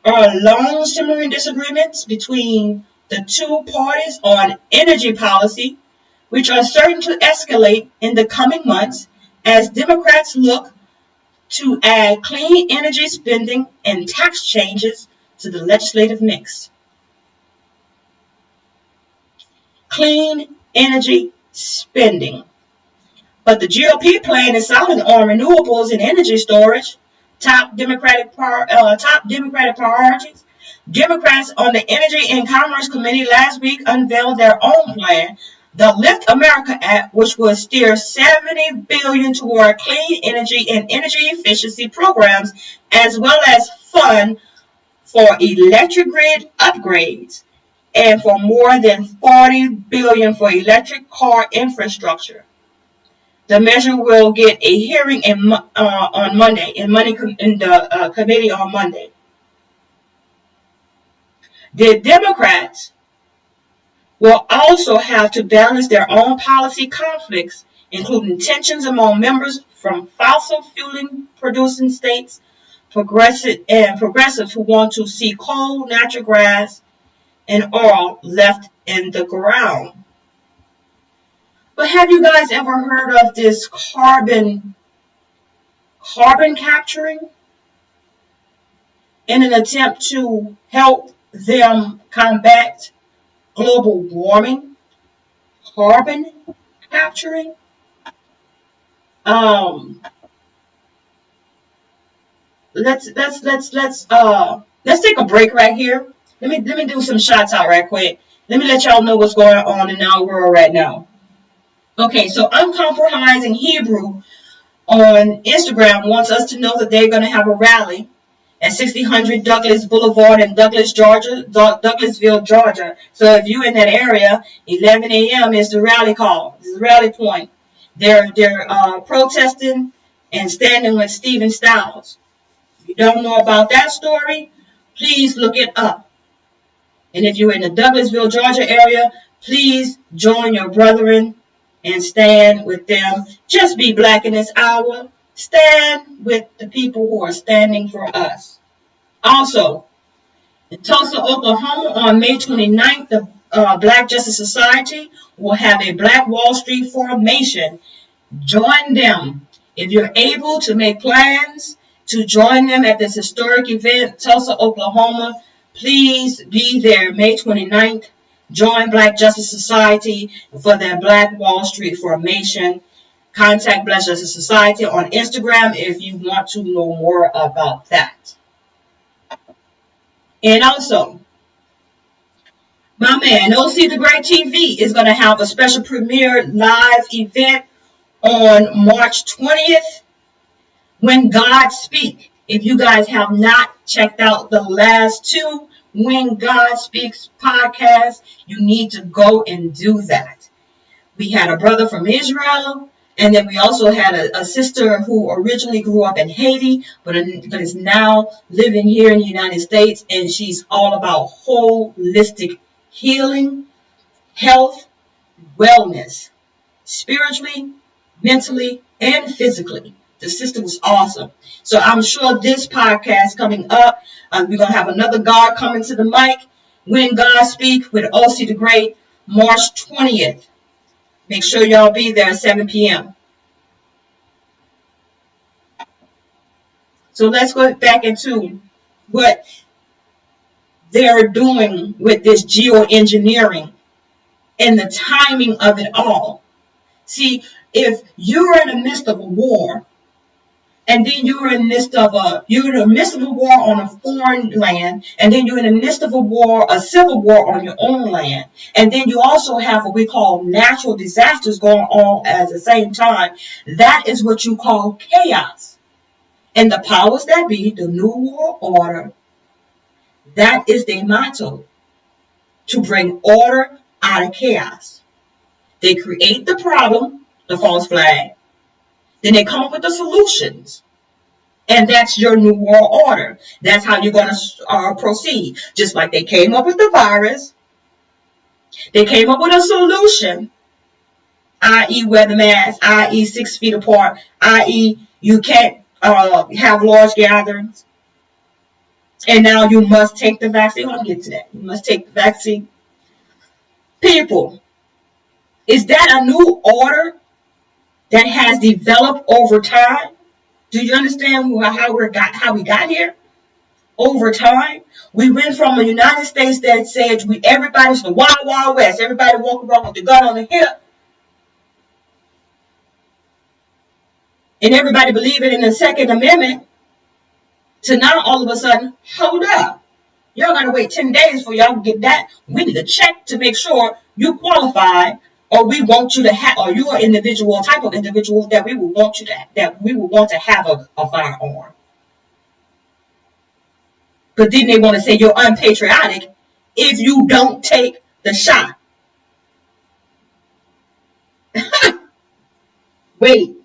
are long simmering disagreements between the two parties on energy policy, which are certain to escalate in the coming months as Democrats look to add clean energy spending and tax changes to the legislative mix. Clean energy spending. But the GOP plan is silent on renewables and energy storage, top Democratic priorities. Democrats on the Energy and Commerce Committee last week unveiled their own plan, the Lift America Act, which will steer $70 billion toward clean energy and energy efficiency programs, as well as fund for electric grid upgrades and for more than $40 billion for electric car infrastructure. The measure will get a hearing on Monday in the committee on Monday. The Democrats will also have to balance their own policy conflicts, including tensions among members from fossil fueling producing states, progressives who want to see coal, natural gas, and oil left in the ground. But have you guys ever heard of this carbon capturing in an attempt to help them combat global warming? Carbon capturing. Let's take a break right here. Let me do some shots out right quick. Let me let y'all know what's going on in our world right now. Okay, so Uncompromising Hebrew on Instagram wants us to know that they're going to have a rally at 6000 Douglas Boulevard in Douglasville, Georgia. So if you're in that area, 11 a.m. is the rally call. This is the rally point. They're protesting and standing with Stephen Stiles. If you don't know about that story, please look it up. And if you're in the Douglasville, Georgia area, please join your brethren and stand with them. Just be black in this hour. Stand with the people who are standing for us. Also, in Tulsa, Oklahoma, on May 29th, the Black Justice Society will have a Black Wall Street formation. Join them. If you're able to make plans to join them at this historic event, Tulsa, Oklahoma, please be there May 29th. Join Black Justice Society for their Black Wall Street formation. Contact Black Justice Society on Instagram if you want to know more about that. And also, my man, OC The Great TV is going to have a special premiere live event on March 20th, When God Speak. If you guys have not checked out the last two When God Speaks podcasts, you need to go and do that. We had a brother from Israel, and then we also had a sister who originally grew up in Haiti, but is now living here in the United States, and she's all about holistic healing, health, wellness, spiritually, mentally, and physically. The sister was awesome. So I'm sure this podcast coming up, we're going to have another God coming to the mic, When God Speak with OC The Great, March 20th. Make sure y'all be there at 7 p.m. So let's go back into what they're doing with this geoengineering and the timing of it all. See, if you're in the midst of a war, and then you're in the midst of a war on a foreign land, and then you're in the midst of a civil war on your own land, and then you also have what we call natural disasters going on at the same time, that is what you call chaos. And the powers that be, the New World Order, that is their motto, to bring order out of chaos. They create the problem, the false flag, then they come up with the solutions. And that's your New World Order. That's how you're going to proceed. Just like they came up with the virus. They came up with a solution. I.e. wear the mask. I.e. 6 feet apart. I.e. you can't have large gatherings. And now you must take the vaccine. I'll get to that. You must take the vaccine. People, is that a new order that has developed over time? Do you understand how we got here? Over time, we went from a United States that said everybody's the wild, wild west. Everybody walking around with the gun on the hip. And everybody believing in the Second Amendment. To now all of a sudden, hold up. Y'all got to wait 10 days for y'all to get that. We need to check to make sure you qualify, or we want you to have, or you're an individual, type of individual that we would want to have a firearm. But then they want to say you're unpatriotic if you don't take the shot. Wait,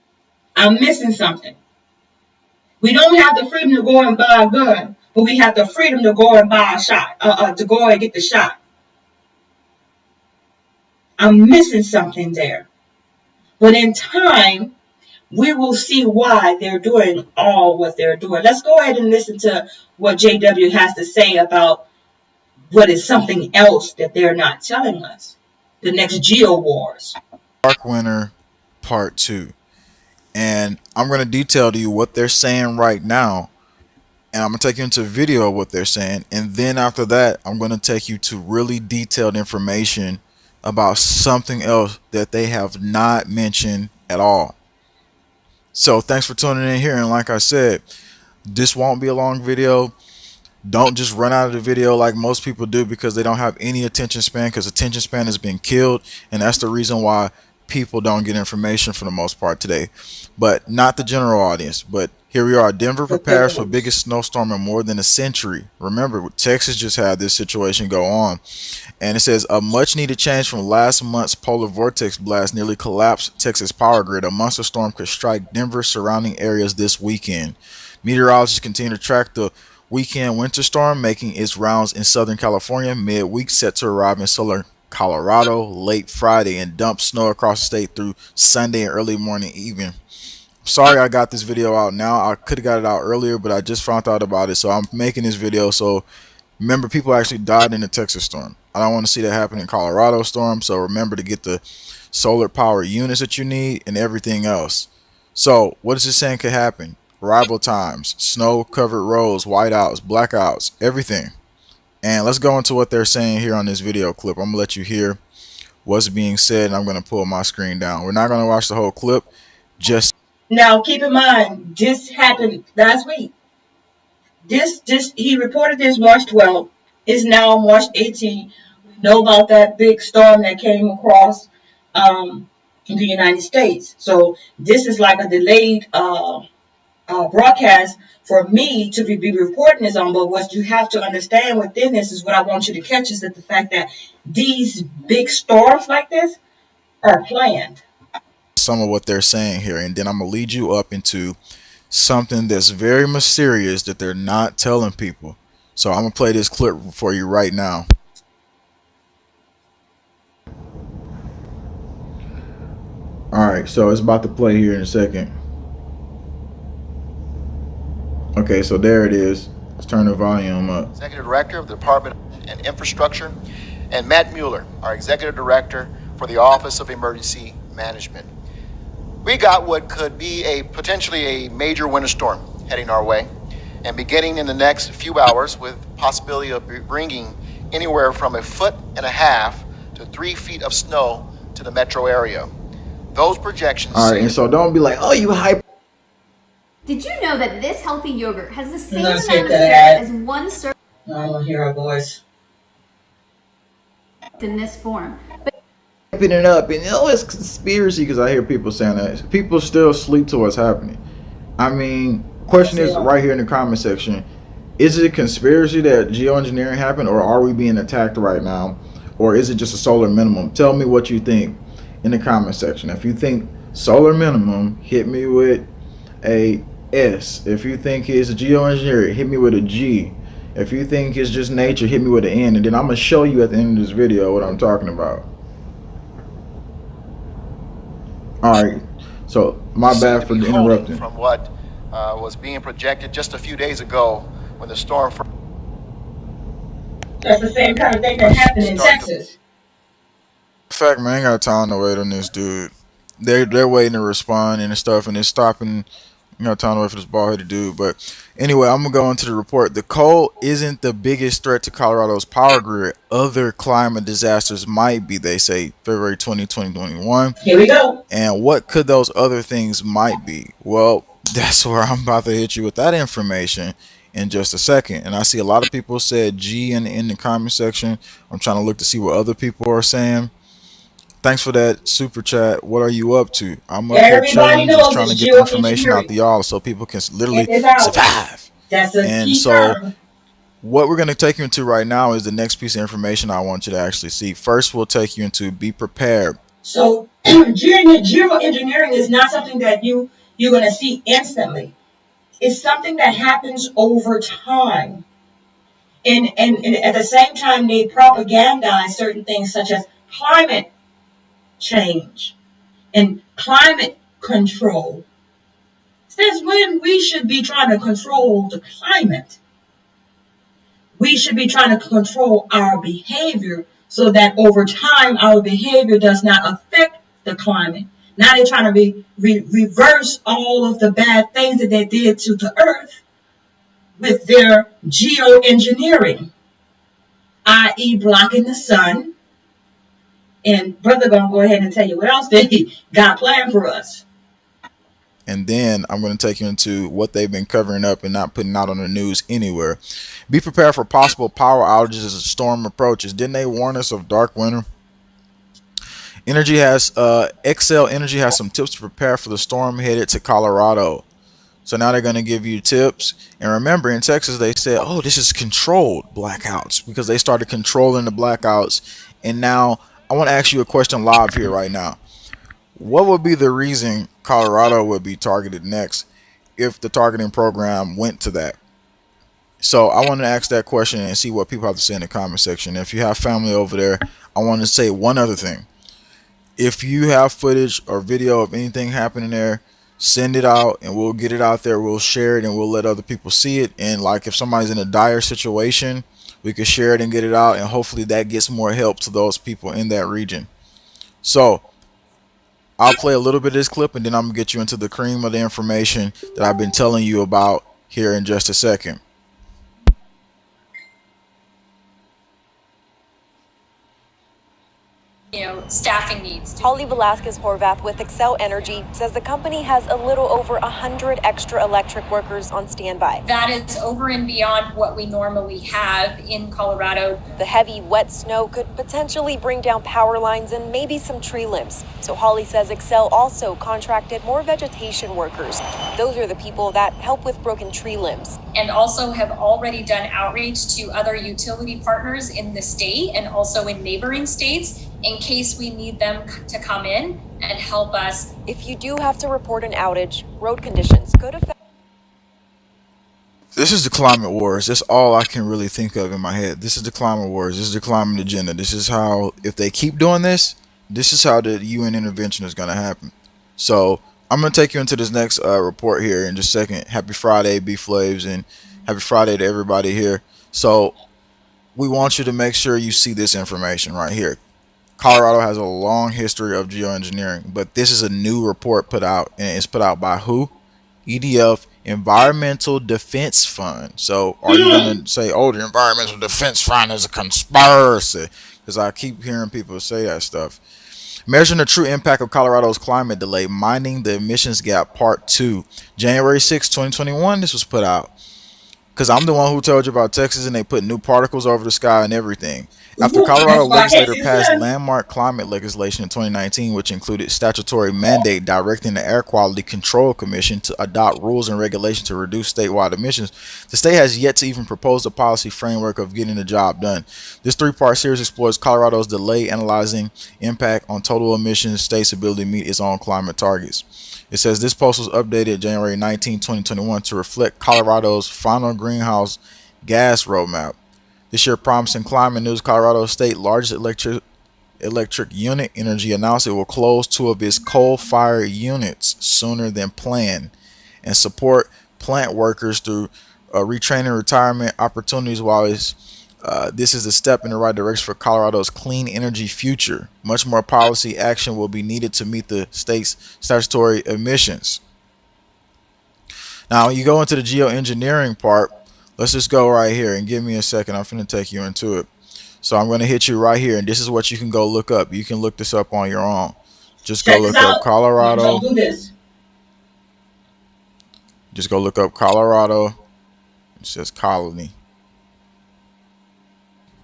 I'm missing something. We don't have the freedom to go and buy a gun, but we have the freedom to go and buy a shot, to go and get the shot. I'm missing something there. But in time, we will see why they're doing all what they're doing. Let's go ahead and listen to what JW has to say about what is something else that they're not telling us. The next Geo Wars. Dark Winter Part 2. And I'm going to detail to you what they're saying right now. And I'm going to take you into a video of what they're saying. And then after that, I'm going to take you to really detailed information about something else that they have not mentioned at all. So thanks for tuning in here. And like I said, this won't be a long video. Don't just run out of the video like most people do, because they don't have any attention span, because attention span has been killed. And that's the reason why people don't get information for the most part today. But not the general audience. But here we are. Denver prepares for biggest snowstorm in more than a century. Remember, Texas just had this situation go on. And it says a much needed change from last month's polar vortex blast nearly collapsed Texas power grid. A monster storm could strike Denver surrounding areas this weekend. Meteorologists continue to track the weekend winter storm making its rounds in Southern California midweek, set to arrive in southern Colorado late Friday and dump snow across the state through Sunday and early morning evening. Sorry I got this video out now. I could have got it out earlier, but I just found out about it, so I'm making this video. So remember, people actually died in the Texas storm. I don't want to see that happen in Colorado storm, so remember to get the solar power units that you need and everything else. So what is it saying could happen? Arrival times, snow-covered roads, whiteouts, blackouts, everything. And let's go into what they're saying here on this video clip. I'm gonna let you hear what's being said, and I'm gonna pull my screen down. We're not gonna watch the whole clip. Just now, keep in mind, this happened last week. He reported this March 12th. It's now March 18th. We know about that big storm that came across the United States. So this is like a delayed broadcast for me to be reporting this on. But what you have to understand within this is what I want you to catch is that the fact that these big storms like this are planned. some of what they're saying here, and then I'm gonna lead you up into something that's very mysterious that they're not telling people. So I'm gonna play this clip for you right now. Alright, so it's about to play here in a second. Okay, so there it is. Let's turn the volume up. Executive Director of the Department of Infrastructure, and Matt Mueller, our Executive Director for the Office of Emergency Management. We got what could be potentially a major winter storm heading our way, and beginning in the next few hours with possibility of bringing anywhere from 1.5 feet to 3 feet of snow to the metro area. Those projections. All right, and so don't be like, oh, you hype. Did you know that this healthy yogurt has the same Let's amount of get sugar that. as one serving I don't hear our voice. in this form? But Hyping it up, and oh, it's conspiracy because I hear people saying that. People still sleep to what's happening. I mean, question is right here in the comment section: is it a conspiracy that geoengineering happened, or are we being attacked right now, or is it just a solar minimum? Tell me what you think in the comment section. If you think solar minimum, hit me with a S. If you think it's geoengineering, hit me with a G. If you think it's just nature, hit me with an N, and then I'm gonna show you at the end of this video what I'm talking about. All right, so my bad for interrupting. From what was being projected just a few days ago when the storm. That's the same kind of thing that happened in Texas. In fact, man, I ain't got time to wait on this dude. They're waiting to respond and stuff, and it's stopping. You know, time to wait for this bald-headed dude. But anyway, I'm gonna go into the report. The cold isn't the biggest threat to Colorado's power grid. Other climate disasters might be, they say, February 20, 2021. Here we go. And what could those other things might be? Well, that's where I'm about to hit you with that information in just a second. And I see a lot of people said G in the comment section. I'm trying to look to see what other people are saying. Thanks for that super chat. What are you up to? I'm up here chilling, just trying to get information out to y'all so people can literally survive. That's a And key so term. what we're going to take you into right now is the next piece of information I want you to actually see. First, we'll take you into be prepared. So geoengineering is not something that you're going to see instantly. It's something that happens over time. And at the same time, they propagandize certain things such as climate change and climate control. Since when we should be trying to control the climate, we should be trying to control our behavior so that over time our behavior does not affect the climate. Now they're trying to reverse all of the bad things that they did to the earth with their geoengineering, i.e. blocking the sun. And brother gonna go ahead and tell you what else they got planned for us. And then I'm going to take you into what they've been covering up and not putting out on the news anywhere. Be prepared for possible power outages as a storm approaches. Didn't they warn us of dark winter? Energy has Xcel Energy has some tips to prepare for the storm headed to Colorado. So now they're going to give you tips. And remember, in Texas, they said, oh, this is controlled blackouts because they started controlling the blackouts. And now I want to ask you a question live here right now. What would be the reason Colorado would be targeted next if the targeting program went to that? So I want to ask that question and see what people have to say in the comment section. If you have family over there, I want to say one other thing. If you have footage or video of anything happening there, send it out and we'll get it out there. We'll share it and we'll let other people see it. And like if somebody's in a dire situation, we can share it and get it out, and hopefully that gets more help to those people in that region. So I'll play a little bit of this clip and then I'm gonna get you into the cream of the information that I've been telling you about here in just a second. Staffing needs. Holly Velasquez Horvath with Excel Energy says the company has a little over 100 extra electric workers on standby. That is over and beyond what we normally have in Colorado. The heavy, wet snow could potentially bring down power lines and maybe some tree limbs. So Holly says Excel also contracted more vegetation workers. Those are the people that help with broken tree limbs. And also have already done outreach to other utility partners in the state and also in neighboring states in case we need them to come in and help us. If you do have to report an outage, road conditions could affect. This is the climate wars. That's all I can really think of in my head. This is the climate wars. This is the climate agenda. This is how, if they keep doing this, this is how the UN intervention is going to happen. So I'm going to take you into this next report here in just a second. Happy Friday, B-Flaves, and happy Friday to everybody here. So we want you to make sure you see this information right here. Colorado has a long history of geoengineering, but this is a new report put out, and it's put out by who? EDF, Environmental Defense Fund. So are you going to say, oh, the Environmental Defense Fund is a conspiracy? Because I keep hearing people say that stuff. Measuring the true impact of Colorado's climate delay, Minding the Emissions Gap, Part 2. January 6, 2021, this was put out. Because I'm the one who told you about Texas and they put new particles over the sky and everything. After Colorado legislator passed landmark climate legislation in 2019, which included statutory mandate directing the Air Quality Control Commission to adopt rules and regulations to reduce statewide emissions, the state has yet to even propose a policy framework of getting the job done. This three-part series explores Colorado's delay, analyzing impact on total emissions, state's ability to meet its own climate targets. It says this post was updated January 19, 2021 to reflect Colorado's final greenhouse gas roadmap. This year, Promising Climate News, Colorado State largest electric unit, Energy, announced it will close 2 of its coal-fired units sooner than planned and support plant workers through retraining retirement opportunities. While this is a step in the right direction for Colorado's clean energy future, much more policy action will be needed to meet the state's statutory emissions. Now, when you go into the geoengineering part, let's just go right here and give me a second. I'm finna take you into it. So I'm going to hit you right here, and this is what you can go look up. You can look this up on your own. Just go look up Colorado. Don't do this. Just go look up Colorado. It says colony.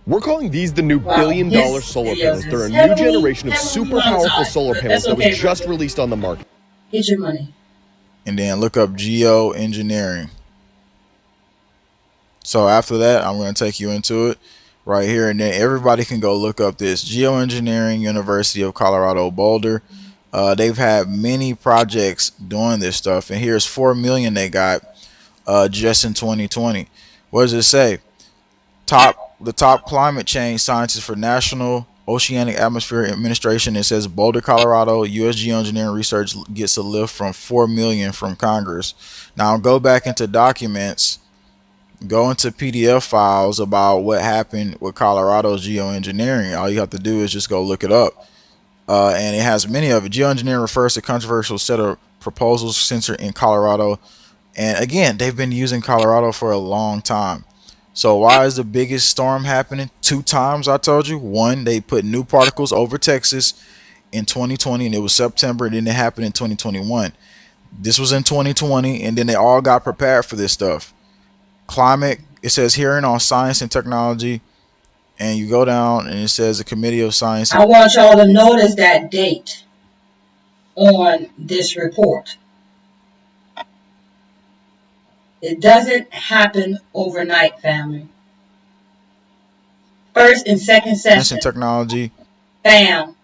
We're calling these the new billion-dollar solar panels. They're a new generation of super powerful solar panels that was just released on the market. Get your money. And then look up geoengineering. So after that, I'm going to take you into it right here, and then everybody can go look up this Geoengineering University of Colorado Boulder. They've had many projects doing this stuff, and here's $4 million they got just in 2020. What does it say? The top climate change scientists for National Oceanic Atmosphere Administration. It says Boulder, Colorado, U.S. geoengineering research gets a lift from $4 million from Congress. Now go back into documents. Go into PDF files about what happened with Colorado's geoengineering. All you have to do is just go look it up. And it has many of it. Geoengineering refers to a controversial set of proposals centered in Colorado. And again, they've been using Colorado for a long time. So why is the biggest storm happening 2 times? I told you. One, they put new particles over Texas in 2020, and it was September, and then it happened in 2021. This was in 2020, and then they all got prepared for this stuff. Climate, it says hearing on science and technology, and you go down and it says the Committee of Science. I want y'all to notice that date on this report. It doesn't happen overnight, family. First and second session. And technology. Bam.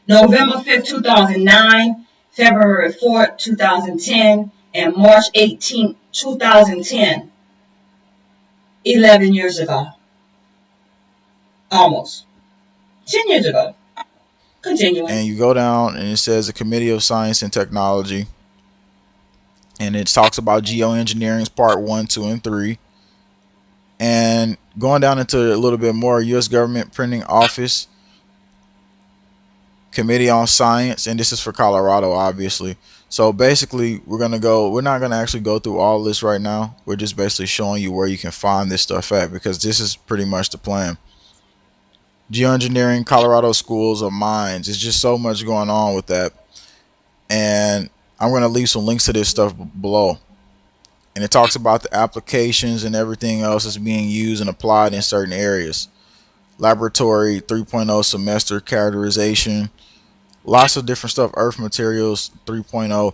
November 5th, 2009, February 4th, 2010, and March 18th, 2010. 11 years ago. Almost. 10 years ago. Continuing. And you go down and it says the Committee of Science and Technology. And it talks about geoengineering's part 1, 2, and 3. And going down into a little bit more, U.S. Government Printing Office Committee on Science, and this is for Colorado, obviously. So basically, we're not gonna actually go through all this right now. We're just basically showing you where you can find this stuff at, because this is pretty much the plan. Geoengineering, Colorado Schools of Mines. There's just so much going on with that. And I'm going to leave some links to this stuff below. And it talks about the applications and everything else that's being used and applied in certain areas. Laboratory 3.0 semester characterization. Lots of different stuff. Earth materials 3.0.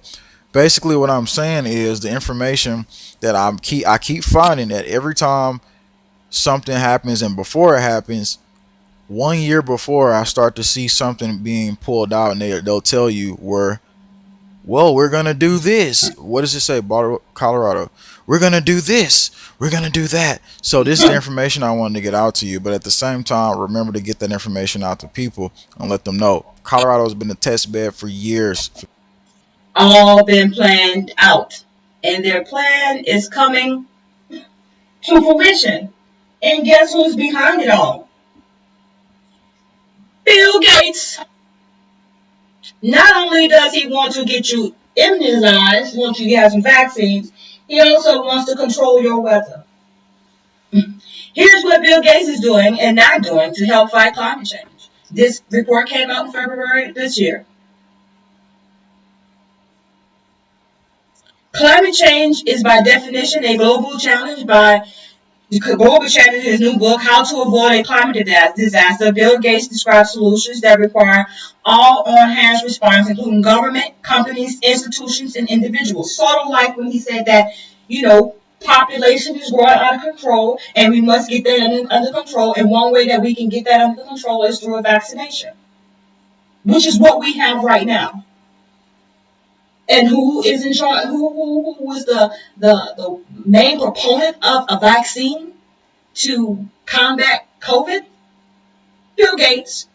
Basically what I'm saying is the information that I keep finding, that every time something happens and before it happens, 1 year before, I start to see something being pulled out, and they'll tell you we're gonna do this. What does it say? Colorado. We're gonna do this. We're gonna do that. So this is the information I wanted to get out to you, but at the same time, remember to get that information out to people and let them know. Colorado's been a test bed for years. All been planned out, and their plan is coming to fruition. And guess who's behind it all? Bill Gates. Not only does he want to get you immunized once you have some vaccines, he also wants to control your weather. Here's what Bill Gates is doing and not doing to help fight climate change. This report came out in February this year. Climate change is by definition a global challenge. Global Challenge, his new book, How to Avoid a Climate Disaster, Bill Gates describes solutions that require all on-hand response, including government, companies, institutions, and individuals. Sort of like when he said that, population is growing out of control, and we must get that under control. And one way that we can get that under control is through a vaccination, which is what we have right now. And who is in charge? Who was the main proponent of a vaccine to combat COVID? Bill Gates.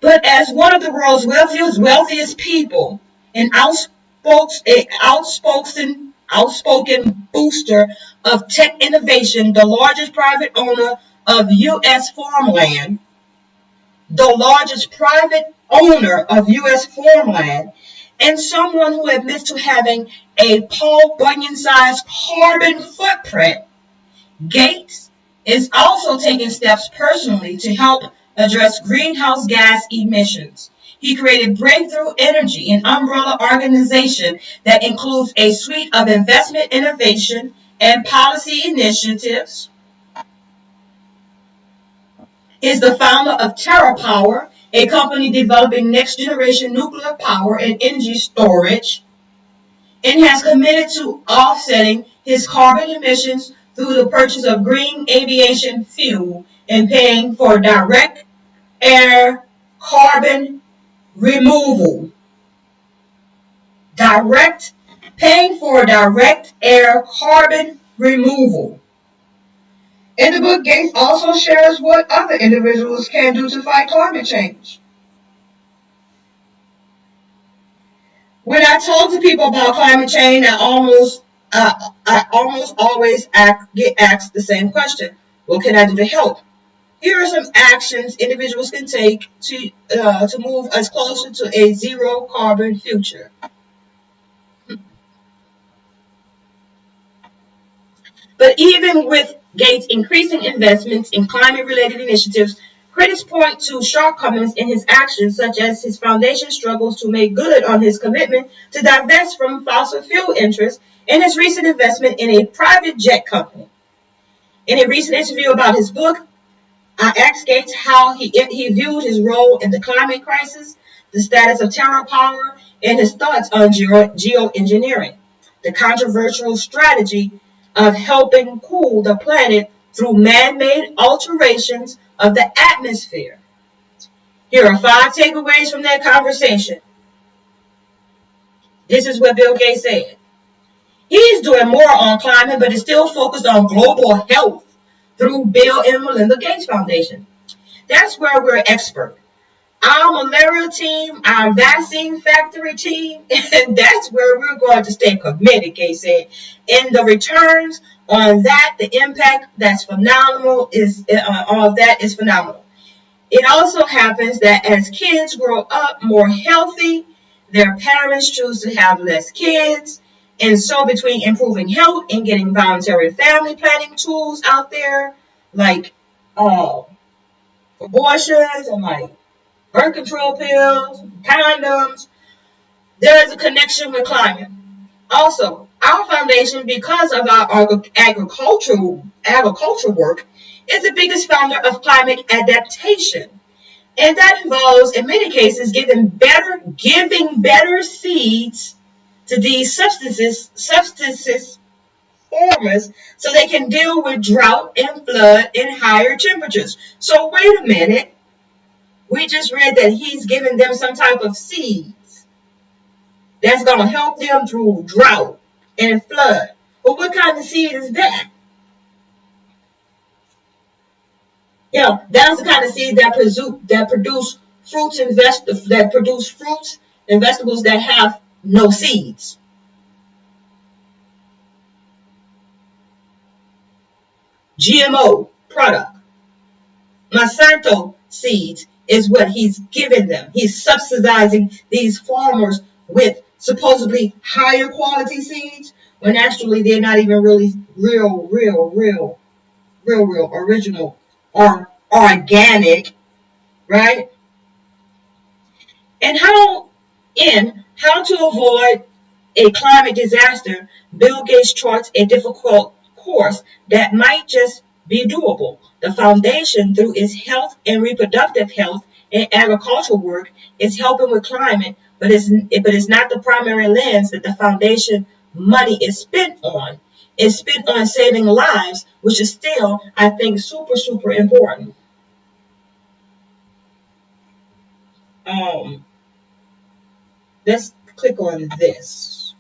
But as one of the world's wealthiest people, an outspoken booster of tech innovation, the largest private owner of U.S. farmland, and someone who admits to having a Paul Bunyan-sized carbon footprint, Gates is also taking steps personally to help address greenhouse gas emissions. He created Breakthrough Energy, an umbrella organization that includes a suite of investment, innovation, and policy initiatives. Is the founder of TerraPower, a company developing next-generation nuclear power and energy storage, and has committed to offsetting his carbon emissions through the purchase of green aviation fuel and paying for direct air carbon removal. Paying for direct air carbon removal. In the book, Gates also shares what other individuals can do to fight climate change. When I talk to people about climate change, I almost always get asked the same question: what can I do to help? Here are some actions individuals can take to move us closer to a zero carbon future. But even with Gates' increasing investments in climate-related initiatives, critics point to shortcomings in his actions, such as his foundation struggles to make good on his commitment to divest from fossil fuel interests and his recent investment in a private jet company. In a recent interview about his book, I asked Gates how he viewed his role in the climate crisis, the status of TerraPower, and his thoughts on geoengineering, the controversial strategy of helping cool the planet through man-made alterations of the atmosphere. Here are 5 takeaways from that conversation. This is what Bill Gates said. He's doing more on climate, but is still focused on global health through Bill and Melinda Gates Foundation. That's where we're expert. Our malaria team, our vaccine factory team, and that's where we're going to stay committed, Gates said. And the returns on that, the impact that's phenomenal, is phenomenal. It also happens that as kids grow up more healthy, their parents choose to have less kids. And so between improving health and getting voluntary family planning tools out there, like abortions and like birth control pills, condoms, there is a connection with climate. Also, our foundation, because of our agricultural work, is the biggest founder of climate adaptation. And that involves, in many cases, giving better seeds to these substances farmers so they can deal with drought and flood and higher temperatures. So wait a minute. We just read that he's giving them some type of seeds that's going to help them through drought and flood. But what kind of seed is that? That's the kind of seed that produce fruits and vegetables that have no seeds. GMO product. Monsanto seeds is what he's giving them. He's subsidizing these farmers with supposedly higher quality seeds when actually they're not even really real original or organic, right? And how to avoid a climate disaster, Bill Gates charts a difficult course that might just be doable. The foundation, through its health and reproductive health and agricultural work, is helping with climate, but it's not the primary lens that the foundation money is spent on. It's spent on saving lives, which is still, I think, super important. Let's click on this.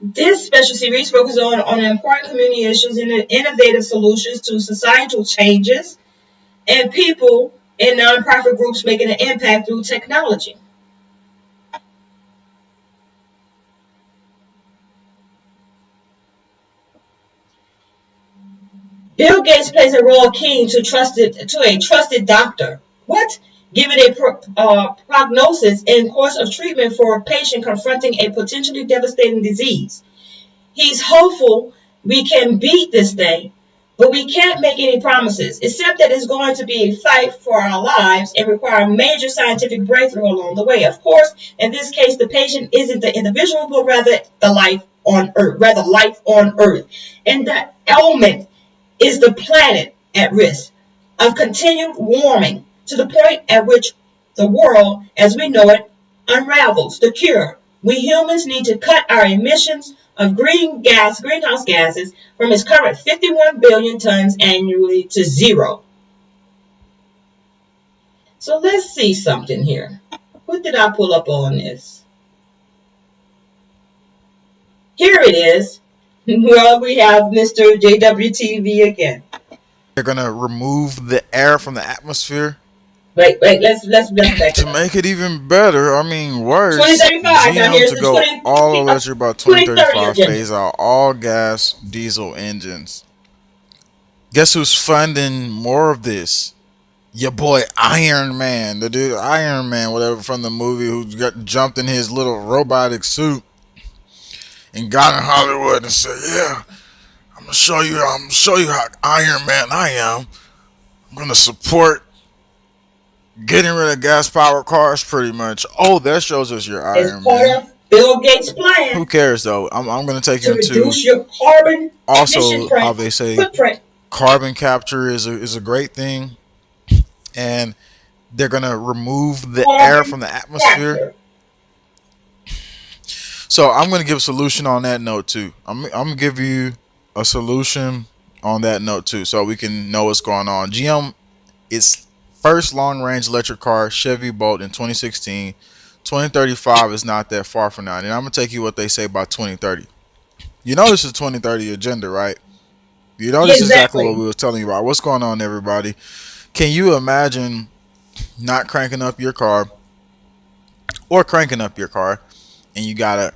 This special series focuses on important community issues and innovative solutions to societal changes and people and nonprofit groups making an impact through technology. Bill Gates plays a role akin to a trusted doctor. What? Given a prognosis and course of treatment for a patient confronting a potentially devastating disease. He's hopeful we can beat this thing, but we can't make any promises, except that it's going to be a fight for our lives and require a major scientific breakthrough along the way. Of course, in this case, the patient isn't the individual, but rather life on Earth. And that element is the planet at risk of continued warming to the point at which the world as we know it unravels. The cure: we humans need to cut our emissions of greenhouse gases from its current 51 billion tons annually to zero. So let's see something here. What did I pull up on this? Here it is. Well, we have Mr. JWTV again. They're gonna remove the air from the atmosphere. Wait, let's back to make it even better. I mean, worse. 2035. Now here's to go all electric by 2035. Phase out all gas, diesel engines. Guess who's funding more of this? Your boy Iron Man, the dude Iron Man, whatever, from the movie, who jumped in his little robotic suit and got in Hollywood and said, "Yeah, I'm gonna show you how Iron Man I am. I'm gonna support getting rid of gas-powered cars, pretty much." Oh, that shows us your Iron Man. It's part of Bill Gates' plan. Who cares though? I'm going to take you into reduce your carbon also how they say footprint. Carbon capture is a great thing, and they're going to remove the air from the atmosphere. So I'm going to give a solution on that note too. I'm going to give you a solution on that note too, so we can know what's going on. GM is first long-range electric car, Chevy Bolt, in 2016. 2035 is not that far from now. And I'm going to take you what they say by 2030. You know this is 2030 agenda, right? You know this is exactly what we were telling you about. What's going on, everybody? Can you imagine not cranking up your car or cranking up your car and you got a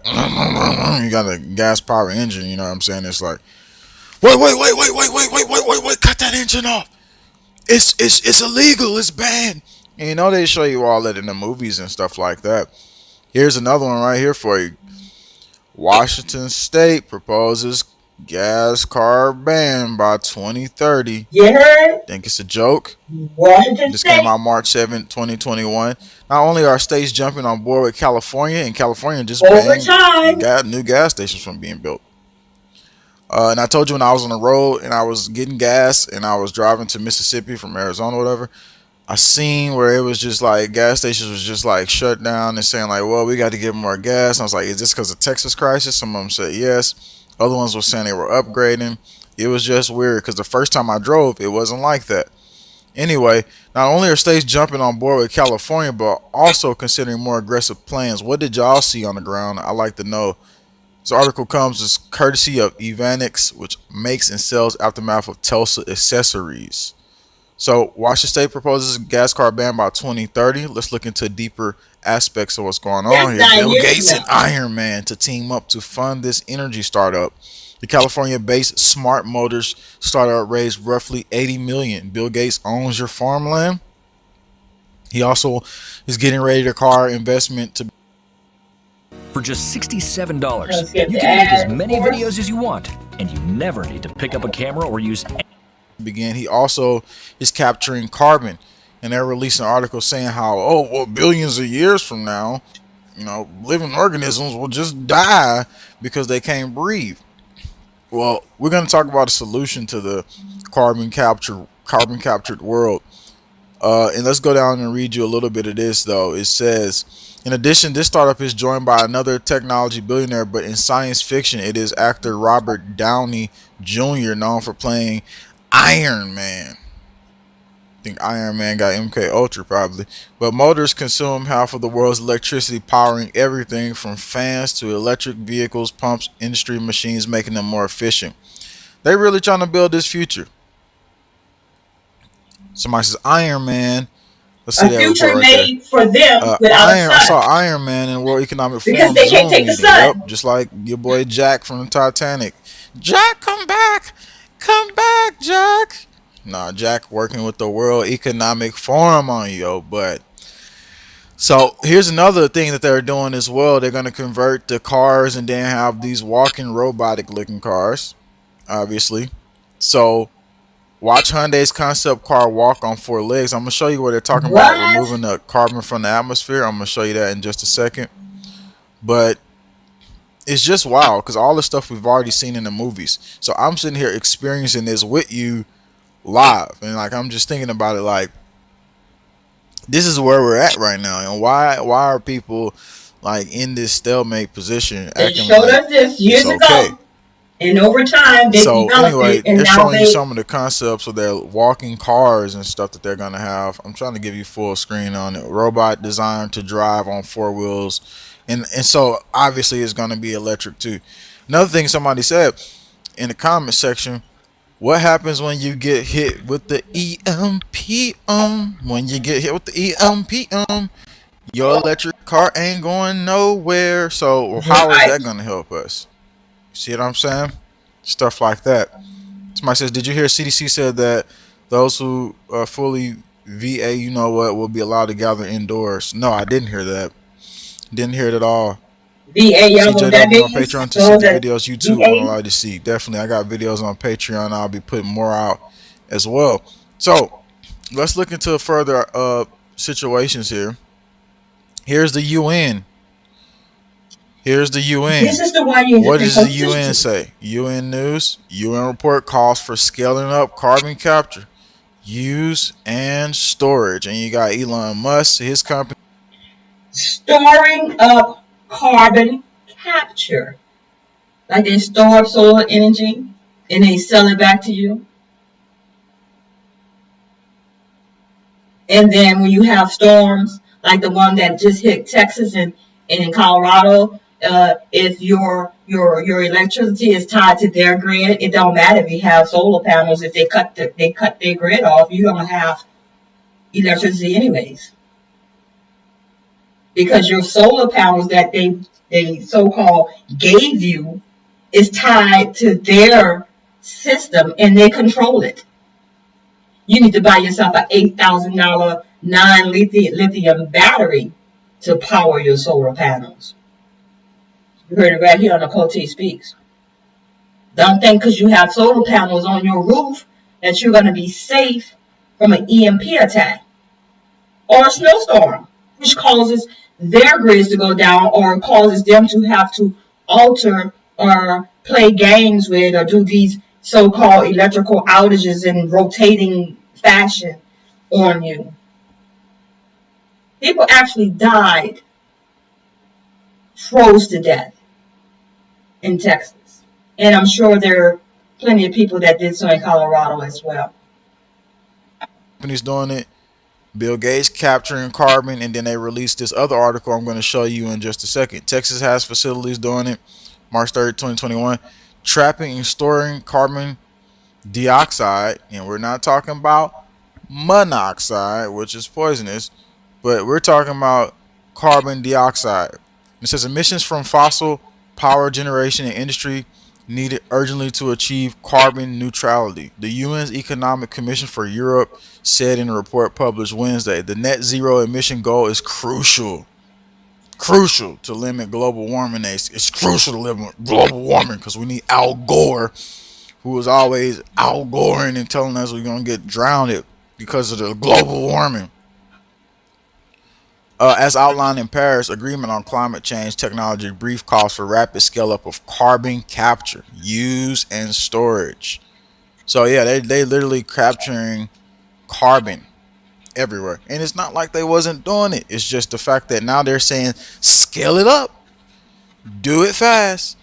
gas-powered engine, you know what I'm saying? It's like Wait, cut that engine off. It's illegal, it's banned. And you know they show you all that in the movies and stuff like that. Here's another one right here for you. Washington State proposes gas car ban by 2030. You heard? Think it's a joke? Washington This State. came out March 7th, 2021. Not only are states jumping on board with California, and California just banned new gas stations from being built. And I told you when I was on the road and I was getting gas and I was driving to Mississippi from Arizona or whatever, I seen where it was just like gas stations was just like shut down and saying like, well, we got to give more gas. And I was like, is this because of Texas crisis? Some of them said yes. Other ones were saying they were upgrading. It was just weird because the first time I drove, it wasn't like that. Anyway, not only are states jumping on board with California, but also considering more aggressive plans. What did y'all see on the ground? I'd like to know. This article comes as courtesy of Evanix, which makes and sells aftermath of Tulsa accessories. So, Washington State proposes a gas car ban by 2030. Let's look into deeper aspects of what's going on here. Bill Gates and Iron Man to team up to fund this energy startup. The California-based Smart Motors startup raised roughly $80 million. Bill Gates owns your farmland. He also is getting ready to car investment to. For just $67, you can make as many videos as you want, and you never need to pick up a camera or use. He also is capturing carbon, and they're releasing articles saying how, oh, well, billions of years from now, you know, living organisms will just die because they can't breathe. Well, we're going to talk about a solution to the carbon captured world. And let's go down and read you a little bit of this, though. It says, in addition, this startup is joined by another technology billionaire, but in science fiction, it is actor Robert Downey Jr., known for playing Iron Man. I think Iron Man got MK Ultra probably. But motors consume half of the world's electricity, powering everything from fans to electric vehicles, pumps, industry machines, making them more efficient. They're really trying to build this future. Somebody says Iron Man. Let's see a future made for them without a sun. I saw Iron Man in World Economic Forum. Because they can't take the sun. Yep, just like your boy Jack from the Titanic. Jack, come back. Come back, Jack. Nah, Jack working with the World Economic Forum on you, but so here's another thing that they're doing as well. They're going to convert the cars and then have these walking robotic looking cars, obviously. So watch Hyundai's concept car walk on 4 legs. I'm going to show you where they're talking about removing the carbon from the atmosphere. I'm going to show you that in just a second. But it's just wild because all the stuff we've already seen in the movies. So I'm sitting here experiencing this with you live. And like I'm just thinking about it like this is where we're at right now. And why are people like in this stalemate position acting showed like us this years it's okay? ago. And over time, they developed it, and they're now showing you some of the concepts of their walking cars and stuff that they're going to have. I'm trying to give you full screen on it. Robot designed to drive on 4 wheels. And so, obviously, it's going to be electric, too. Another thing somebody said in the comment section, what happens when you get hit with the EMP? When you get hit with the EMP, your electric car ain't going nowhere. So, how is that going to help us? See what I'm saying? Stuff like that. Somebody says, did you hear CDC said that those who are fully VA, you know what, will be allowed to gather indoors? No, I didn't hear that. Didn't hear it at all. VA, y'all CJ, on Patreon to see the videos YouTube won't allow you to see. Definitely, I got videos on Patreon. I'll be putting more out as well. So, let's look into further situations here. Here's the UN. Here's the UN. This is the one you what does the UN say? UN News. UN report calls for scaling up carbon capture, use, and storage. And you got Elon Musk, his company. Storing up carbon capture. Like they store solar energy and they sell it back to you. And then when you have storms, like the one that just hit Texas and in Colorado, if your electricity is tied to their grid, it don't matter if you have solar panels. If they cut their grid off, you don't have electricity anyways, because your solar panels that they so-called gave you is tied to their system and they control it. You need to buy yourself an $8,000 non-lithium battery to power your solar panels. You heard it right here on Occultist Speaks. Don't think because you have solar panels on your roof that you're going to be safe from an EMP attack or a snowstorm, which causes their grids to go down or causes them to have to alter or play games with or do these so-called electrical outages in rotating fashion on you. People actually died, froze to death in Texas. And I'm sure there are plenty of people that did so in Colorado as well. Companies doing it. Bill Gates capturing carbon, and then they released this other article I'm going to show you in just a second. Texas has facilities doing it. March 3rd, 2021. Trapping and storing carbon dioxide, and we're not talking about monoxide, which is poisonous, but we're talking about carbon dioxide. It says emissions from fossil power generation and industry needed urgently to achieve carbon neutrality. The UN's Economic Commission for Europe said in a report published Wednesday, the net zero emission goal is crucial to limit global warming. It's crucial to limit global warming because we need Al Gore, who was always Al Goring and telling us we're going to get drowned because of the global warming. As outlined in Paris Agreement on Climate Change Technology, brief calls for rapid scale-up of carbon capture, use, and storage. So yeah, they literally capturing carbon everywhere. And it's not like they wasn't doing it. It's just the fact that now they're saying, scale it up. Do it fast.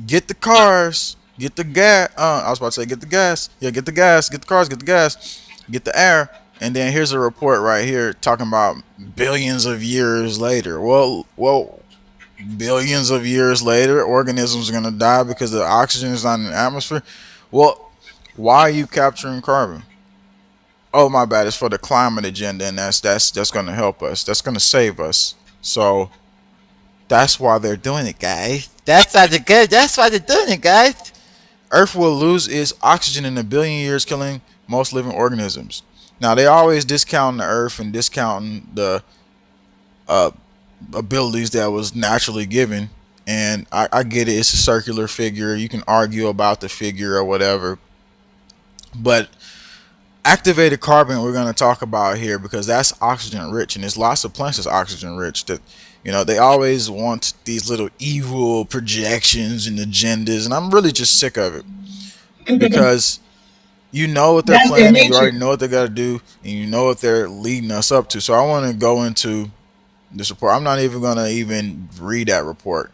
Get the cars. Get the gas. I was about to say get the gas. Yeah, get the gas. Get the cars. Get the gas. Get the air. And then here's a report right here talking about billions of years later. Well, billions of years later, organisms are going to die because the oxygen is not in the atmosphere. Well, why are you capturing carbon? Oh, my bad. It's for the climate agenda, and that's going to help us. That's going to save us. So that's why they're doing it, guys. That's why they're doing it, guys. Earth will lose its oxygen in 1 billion years, killing most living organisms. Now, they always discounting the Earth and discounting the abilities that was naturally given. And I get it. It's a circular figure. You can argue about the figure or whatever. But activated carbon we're going to talk about here because that's oxygen rich. And there's lots of plants that's oxygen rich. That, you know, they always want these little evil projections and agendas. And I'm really just sick of it. Because you know what they're planning, you already know what they got to do, and you know what they're leading us up to. So I want to go into this report. I'm not even going to even read that report.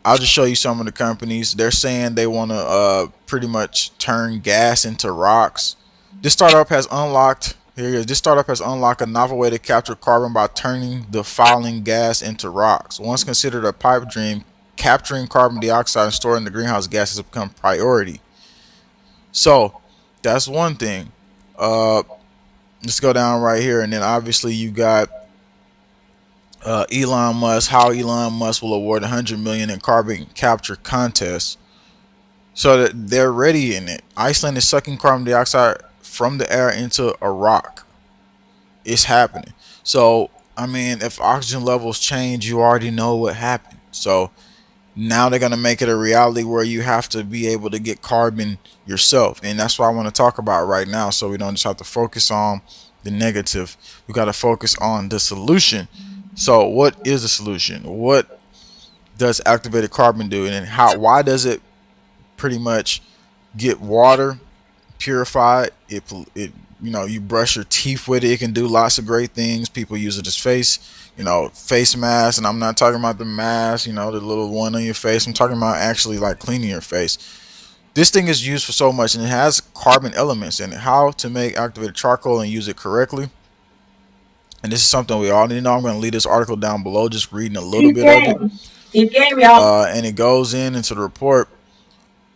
I'll just show you some of the companies. They're saying they want to pretty much turn gas into rocks. This startup has unlocked, here it is, this startup has unlocked a novel way to capture carbon by turning the falling gas into rocks. Once considered a pipe dream, capturing carbon dioxide and storing the greenhouse gases has become priority. So that's one thing. Let's go down right here, and then obviously you got Elon Musk. How Elon Musk will award $100 million in carbon capture contest, so that they're ready in it. Iceland is sucking carbon dioxide from the air into a rock. It's happening. So I mean, if oxygen levels change, you already know what happened. So now they're going to make it a reality where you have to be able to get carbon yourself. And that's what I want to talk about right now. So we don't just have to focus on the negative. We got to focus on the solution. So what is the solution? What does activated carbon do? And why does it pretty much get water purified? It you know, you brush your teeth with it. It can do lots of great things. People use it as face mask. And I'm not talking about the mask, the little one on your face. I'm talking about actually like cleaning your face. This thing is used for so much, and it has carbon elements in it. How to make activated charcoal and use it correctly. And this is something we all need to know. I'm going to leave this article down below, just reading a little bit of it. And it goes into the report.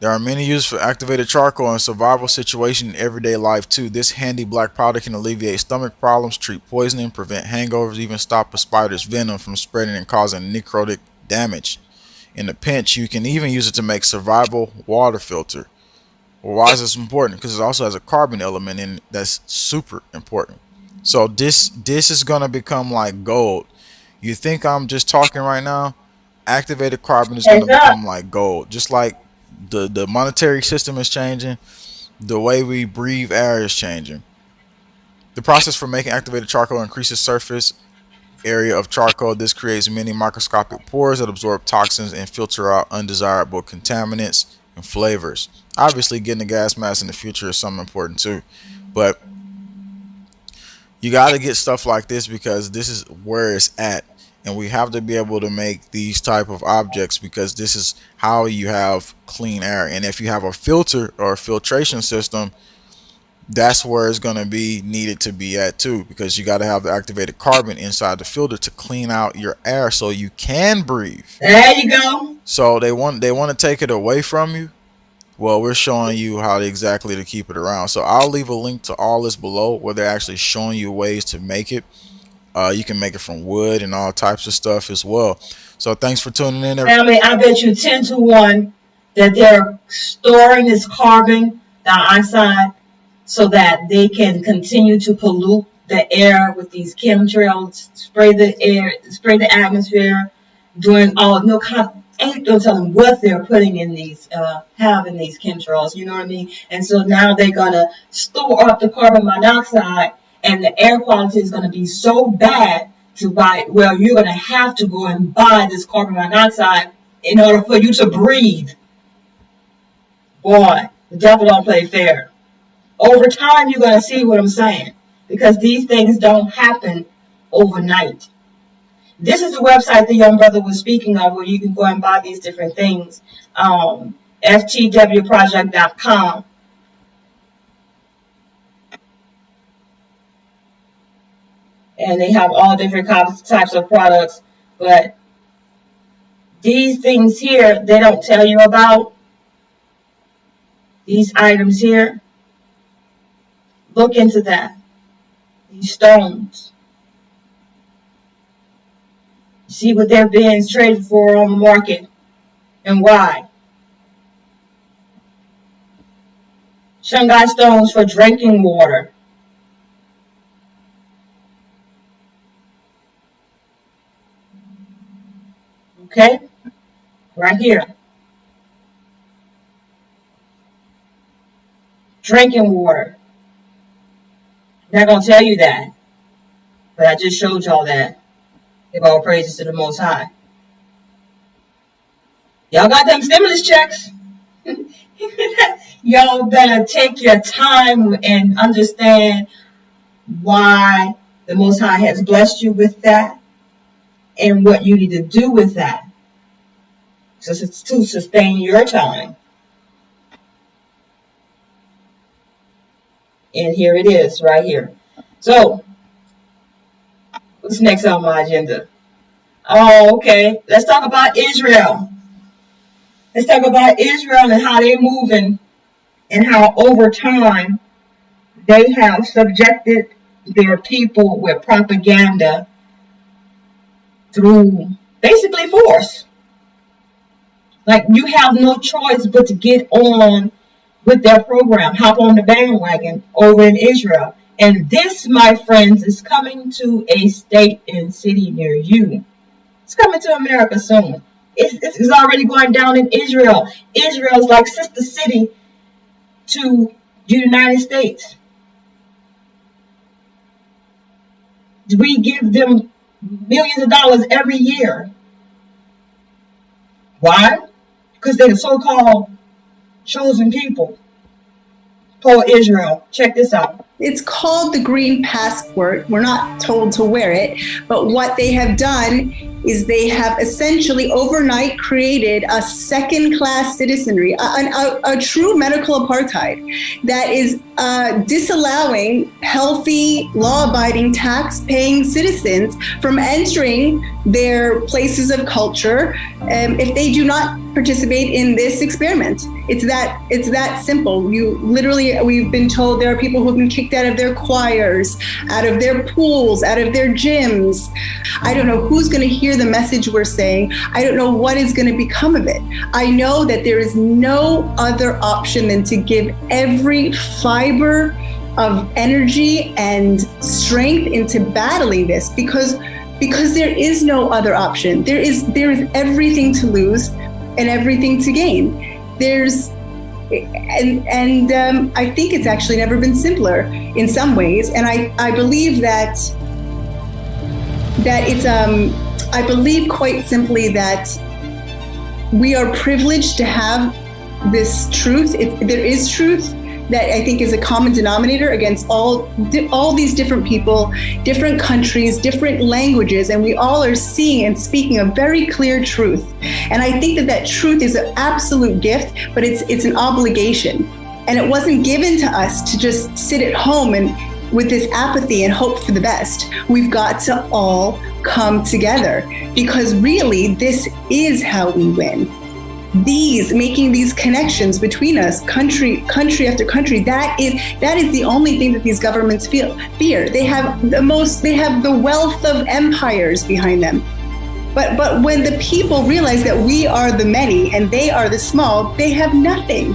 There are many uses for activated charcoal in survival situation in everyday life too. This handy black powder can alleviate stomach problems, treat poisoning, prevent hangovers, even stop a spider's venom from spreading and causing necrotic damage. In a pinch, you can even use it to make survival water filter. Well, why is this important? Because it also has a carbon element in it that's super important. So this is gonna become like gold. You think I'm just talking right now? Activated carbon is gonna become like gold. Just like the monetary system is changing, the way we breathe air is changing. The process for making activated charcoal increases surface area of charcoal. This creates many microscopic pores that absorb toxins and filter out undesirable contaminants and flavors. Obviously, getting a gas mask in the future is something important too, but you got to get stuff like this because this is where it's at, and we have to be able to make these type of objects because this is how you have clean air. And if you have a filter or a filtration system, that's where it's going to be needed to be at too, because you got to have the activated carbon inside the filter to clean out your air so you can breathe. There you go. So they want to take it away from you. Well, we're showing you how exactly to keep it around. So I'll leave a link to all this below where they're actually showing you ways to make it. You can make it from wood and all types of stuff as well. So thanks for tuning in. Family, I bet you 10 to 1 that they're storing this carbon dioxide so that they can continue to pollute the air with these chemtrails, spray the atmosphere, doing all no kind. Ain't don't tell them what they're putting in these, having these chemtrails. You know what I mean? And so now they're gonna store up the carbon monoxide, and the air quality is gonna be so bad to buy. Well, you're gonna have to go and buy this carbon monoxide in order for you to breathe. Boy, the devil don't play fair. Over time, you're going to see what I'm saying, because these things don't happen overnight. This is the website the young brother was speaking of, where you can go and buy these different things. FTWproject.com. And they have all different types of products. But these things here, they don't tell you about. These items here. Look into that. These stones. See what they're being traded for on the market and why. Shanghai stones for drinking water. Okay? Right here. Drinking water. Not going to tell you that, but I just showed y'all that. Give all praises to the Most High. Y'all got them stimulus checks. Y'all better take your time and understand why the Most High has blessed you with that and what you need to do with that. So it's to sustain your time. And here it is, right here. So, what's next on my agenda? Oh, okay. Let's talk about Israel. Let's talk about Israel and how they're moving and how over time they have subjected their people with propaganda through basically force. Like, you have no choice but to get on with their program, hop on the bandwagon over in Israel. And this, my friends, is coming to a state and city near you. It's coming to America soon. It's already going down in Israel. Israel is like sister city to the United States. We give them millions of dollars every year. Why? Because they're the so-called chosen people. For Israel. Check this out. It's called the Green Passport. We're not told to wear it, but what they have done is they have essentially overnight created a second-class citizenry, a true medical apartheid that is disallowing healthy, law-abiding, tax-paying citizens from entering their places of culture if they do not participate in this experiment. It's that simple. We've been told there are people who have been kicked kicked out of their choirs, out of their pools, out of their gyms. I don't know who's going to hear the message we're saying. I don't know what is going to become of it. I know that there is no other option than to give every fiber of energy and strength into battling this, because there is no other option. There is everything to lose and everything to gain. I think it's actually never been simpler in some ways. And I believe that it's I believe quite simply that we are privileged to have this truth. There is truth that I think is a common denominator against all these different people, different countries, different languages, and we all are seeing and speaking a very clear truth. And I think that truth is an absolute gift, but it's an obligation. And it wasn't given to us to just sit at home and with this apathy and hope for the best. We've got to all come together, because really this is how we win. Making these connections between us, country after country, that is the only thing that these governments fear. They have the wealth of empires behind them. But when the people realize that we are the many and they are the small, they have nothing.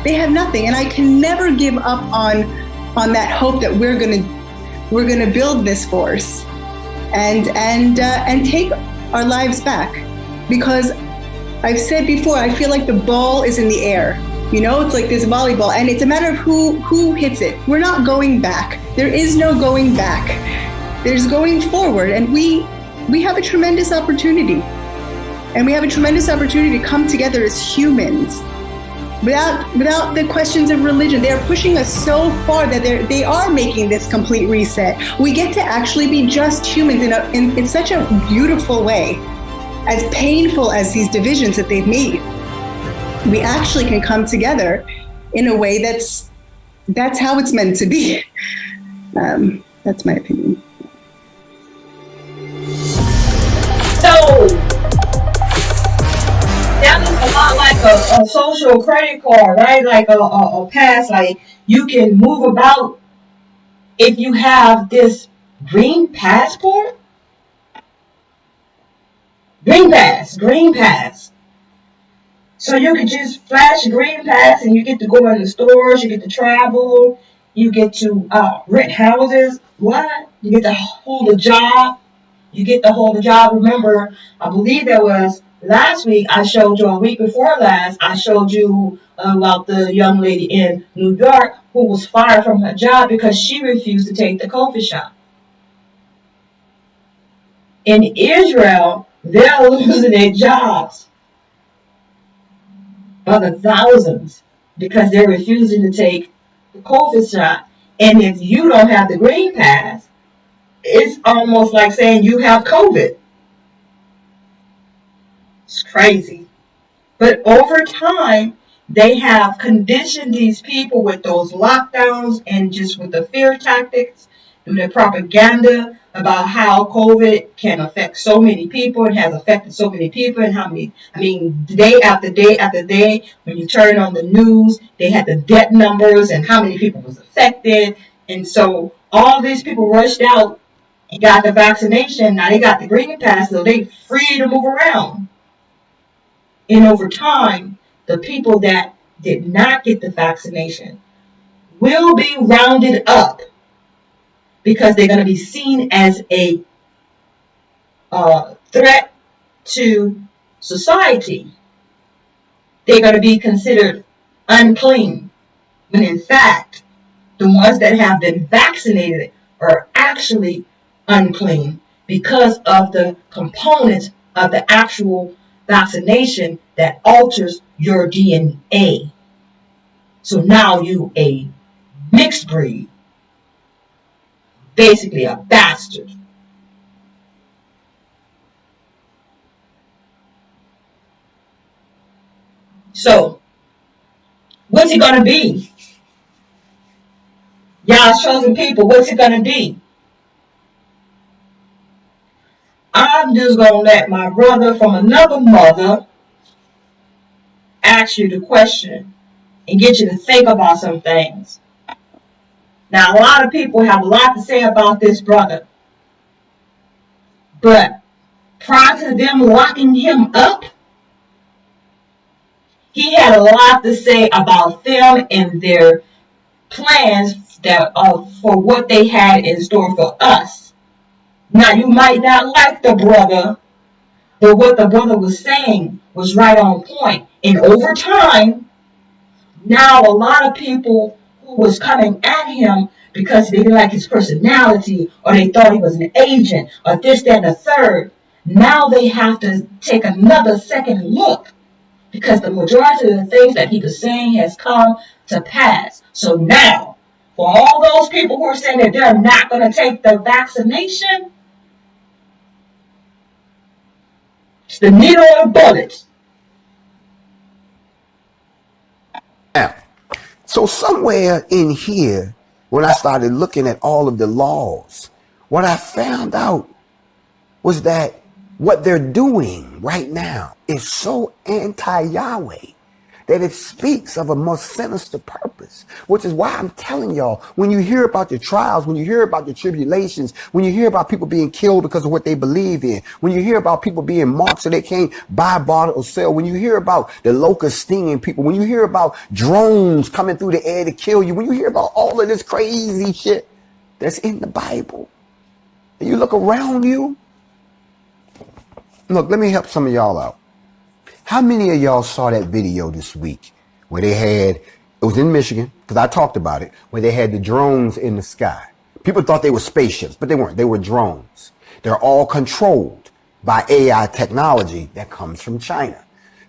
They have nothing. And I can never give up on that hope that we're gonna build this force and take our lives back, because I've said before, I feel like the ball is in the air. You know, it's like this volleyball, and it's a matter of who hits it. We're not going back. There is no going back. There's going forward, and we have a tremendous opportunity. And we have a tremendous opportunity to come together as humans without the questions of religion. They are pushing us so far that they are making this complete reset. We get to actually be just humans in such a beautiful way. As painful as these divisions that they've made, we actually can come together in a way that's how it's meant to be. That's my opinion. So that looks a lot like a social credit card, right? Like a pass, like you can move about if you have this green passport. Green pass. So you can just flash a green pass and you get to go in the stores, you get to travel, you get to rent houses. What? You get to hold a job. Remember, I believe that was last week I showed you, a week before last, I showed you about the young lady in New York who was fired from her job because she refused to take the COVID shot. In Israel, they're losing their jobs by the thousands because they're refusing to take the COVID shot. And if you don't have the green pass, it's almost like saying you have COVID. It's crazy. But over time, they have conditioned these people with those lockdowns and just with the fear tactics and the propaganda about how COVID can affect so many people and has affected so many people, and how many, day after day after day, when you turn on the news, they had the death numbers and how many people was affected. And so all these people rushed out and got the vaccination. Now they got the green pass, so they free to move around. And over time, the people that did not get the vaccination will be rounded up, because they're going to be seen as a threat to society. They're going to be considered unclean, when in fact, the ones that have been vaccinated are actually unclean because of the components of the actual vaccination that alters your DNA. So now you a mixed breed. Basically a bastard. So, what's it going to be? Y'all's chosen people, what's it going to be? I'm just going to let my brother from another mother ask you the question and get you to think about some things. Now, a lot of people have a lot to say about this brother. But prior to them locking him up, he had a lot to say about them and their plans that for what they had in store for us. Now, you might not like the brother, but what the brother was saying was right on point. And over time, now a lot of people who was coming at him because they didn't like his personality, or they thought he was an agent, or this, that, and the third, now they have to take another second look, because the majority of the things that he was saying has come to pass. So now, for all those people who are saying that they're not going to take the vaccination, it's the needle or the bullets. Now, so somewhere in here, when I started looking at all of the laws, what I found out was that what they're doing right now is so anti-Yahweh that it speaks of a more sinister purpose, which is why I'm telling y'all, when you hear about the trials, when you hear about the tribulations, when you hear about people being killed because of what they believe in, when you hear about people being marked so they can't buy, barter, or sell, when you hear about the locusts stinging people, when you hear about drones coming through the air to kill you, when you hear about all of this crazy shit that's in the Bible, and you look around you, look, let me help some of y'all out. How many of y'all saw that video this week where they had, it was in Michigan, because I talked about it, where they had the drones in the sky? People thought they were spaceships, but they weren't. They were drones. They're all controlled by AI technology that comes from China.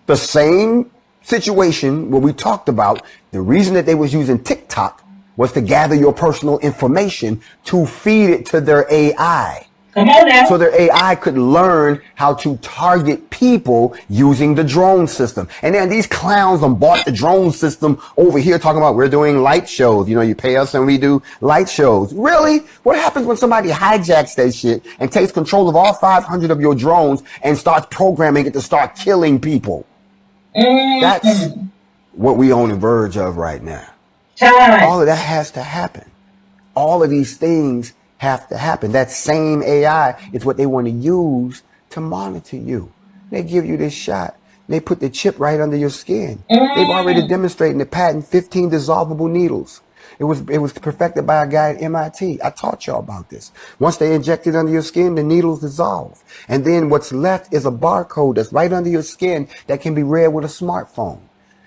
The same situation where we talked about the reason that they was using TikTok was to gather your personal information to feed it to their AI. Come on now. So their AI could learn how to target people using the drone system. And then these clowns bought the drone system over here talking about we're doing light shows. You know, you pay us and we do light shows. Really? What happens when somebody hijacks that shit and takes control of all 500 of your drones and starts programming it to start killing people? That's what we on the verge of right now. All of that has to happen. All of these things have to happen. That same AI is what they want to use to monitor you. They give you this shot. They put the chip right under your skin. They've already demonstrated the patent 15 dissolvable needles. It was perfected by a guy at MIT. I taught y'all about this. Once they inject it under your skin, the needles dissolve. And then what's left is a barcode that's right under your skin that can be read with a smartphone.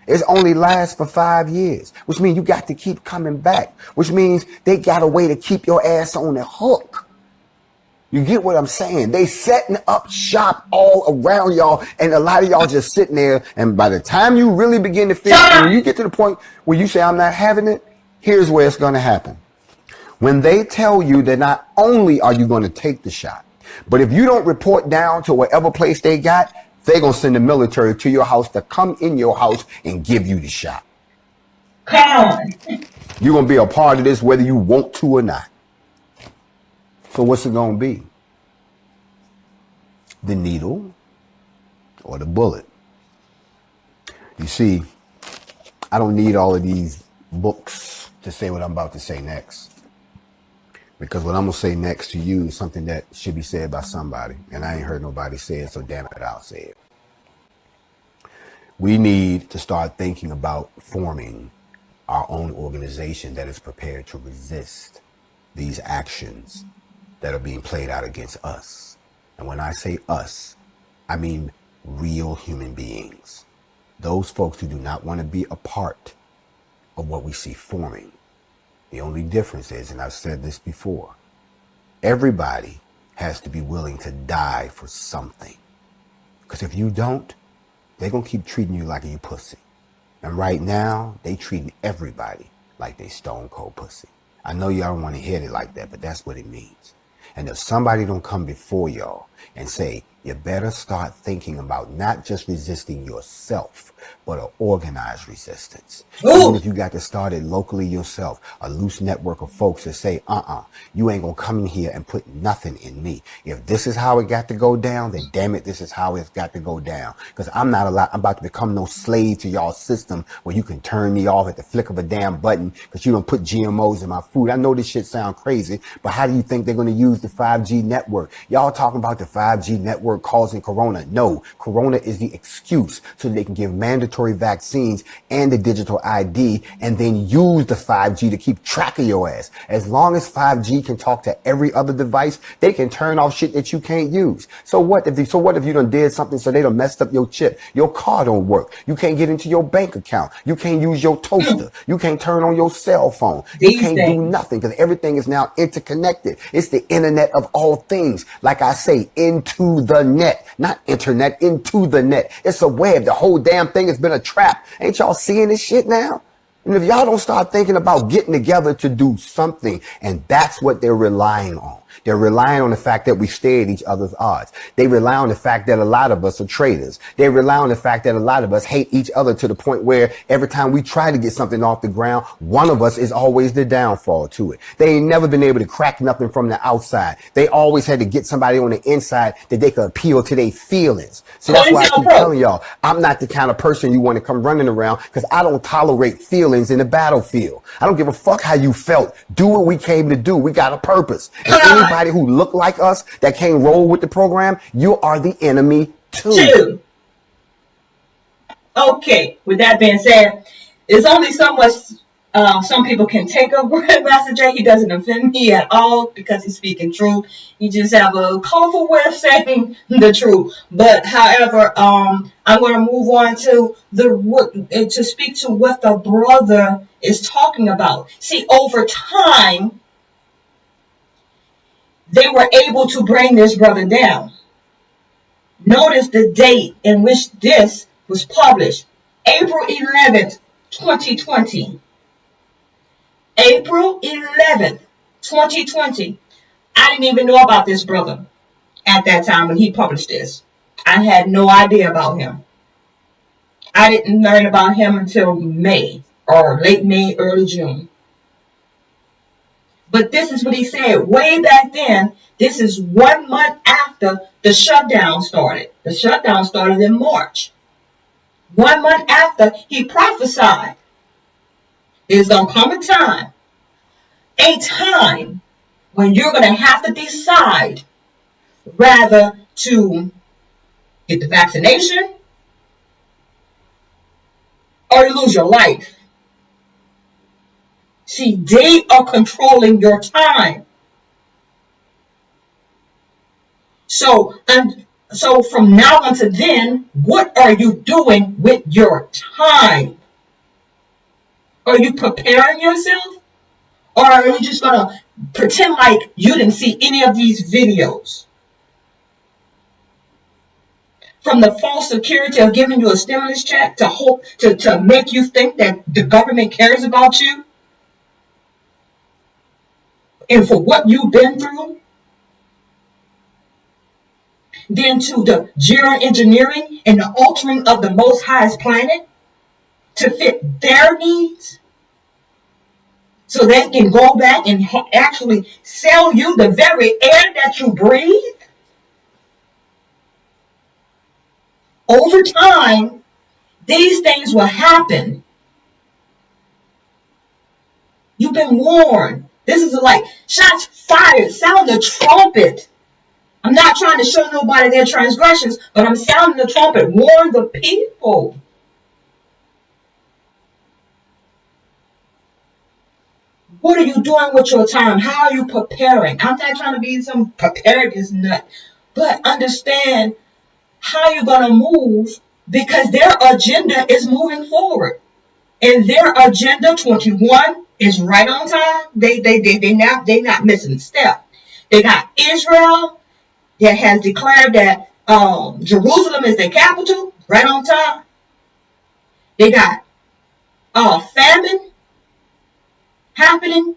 It only lasts for 5 years, which means you got to keep coming back, which means they got a way to keep your ass on the hook. You get what I'm saying? They setting up shop all around y'all, and a lot of y'all just sitting there, and by the time you really begin to feel, when you get to the point where you say, I'm not having it, here's where it's going to happen. When they tell you that not only are you going to take the shot, but if you don't report down to whatever place they got, they're going to send the military to your house to come in your house and give you the shot. Come on. You're going to be a part of this whether you want to or not. So what's it going to be? The needle or the bullet? You see, I don't need all of these books to say what I'm about to say next. Because what I'm going to say next to you is something that should be said by somebody. And I ain't heard nobody say it, so damn it, I'll say it. We need to start thinking about forming our own organization that is prepared to resist these actions that are being played out against us. And when I say us, I mean real human beings. Those folks who do not want to be a part of what we see forming. The only difference is, and I've said this before, everybody has to be willing to die for something. Because if you don't, they're going to keep treating you like you pussy. And right now, they treating everybody like they stone cold pussy. I know y'all don't want to hear it like that, but that's what it means. And if somebody don't come before y'all and say, you better start thinking about not just resisting yourself, but an organized resistance. Even if you got to start it locally yourself, a loose network of folks that say, you ain't gonna come in here and put nothing in me. If this is how it got to go down, then damn it, this is how it's got to go down. Because I'm about to become no slave to y'all system where you can turn me off at the flick of a damn button because you don't put GMOs in my food. I know this shit sound crazy, but how do you think they're gonna use the 5G network? Y'all talking about the 5G network causing corona. No, corona is the excuse so they can give mandatory vaccines and the digital ID and then use the 5G to keep track of your ass. As long as 5G can talk to every other device, they can turn off shit that you can't use. So what if you done did something so they done messed up your chip? Your car don't work. You can't get into your bank account. You can't use your toaster. You can't turn on your cell phone. You can't do nothing because everything is now interconnected. It's the internet of all things. Like I say, into the net, not internet, into the net. It's a web. The whole damn thing has been a trap. Ain't y'all seeing this shit now? And if y'all don't start thinking about getting together to do something, and that's what they're relying on. They're relying on the fact that we stay at each other's odds. They rely on the fact that a lot of us are traitors. They rely on the fact that a lot of us hate each other to the point where every time we try to get something off the ground, one of us is always the downfall to it. They ain't never been able to crack nothing from the outside. They always had to get somebody on the inside that they could appeal to their feelings. So that's why I keep telling y'all, I'm not the kind of person you want to come running around because I don't tolerate feelings in the battlefield. I don't give a fuck how you felt. Do what we came to do. We got a purpose. And anybody who look like us that can't roll with the program, you are the enemy too. Okay, with that being said, there's only so much some people can take of Master J. He doesn't offend me at all because he's speaking truth. He just have a colorful way of saying the truth. But however, I'm going to move on to to speak to what the brother is talking about. See, over time, they were able to bring this brother down. Notice the date in which this was published. April 11th, 2020. April 11th, 2020. I didn't even know about this brother at that time when he published this. I had no idea about him. I didn't learn about him until May or late May, early June. But this is what he said way back then. This is 1 month after the shutdown started. The shutdown started in March. 1 month after he prophesied, there's going to come a time when you're going to have to decide rather to get the vaccination or lose your life. See, they are controlling your time. So from now until then, what are you doing with your time? Are you preparing yourself? Or are you just going to pretend like you didn't see any of these videos? From the false security of giving you a stimulus check to make you think that the government cares about you? And for what you've been through, then to the geoengineering and the altering of the Most High's planet to fit their needs, so they can go back and actually sell you the very air that you breathe. Over time, these things will happen. You've been warned. This is like shots fired. Sound the trumpet. I'm not trying to show nobody their transgressions, but I'm sounding the trumpet. Warn the people. What are you doing with your time? How are you preparing? I'm not trying to be some preparedness nut, but understand how you're going to move because their agenda is moving forward. And their agenda 21 is right on time. They not missing a step. They got Israel that has declared that Jerusalem is their capital, right on time. They got famine happening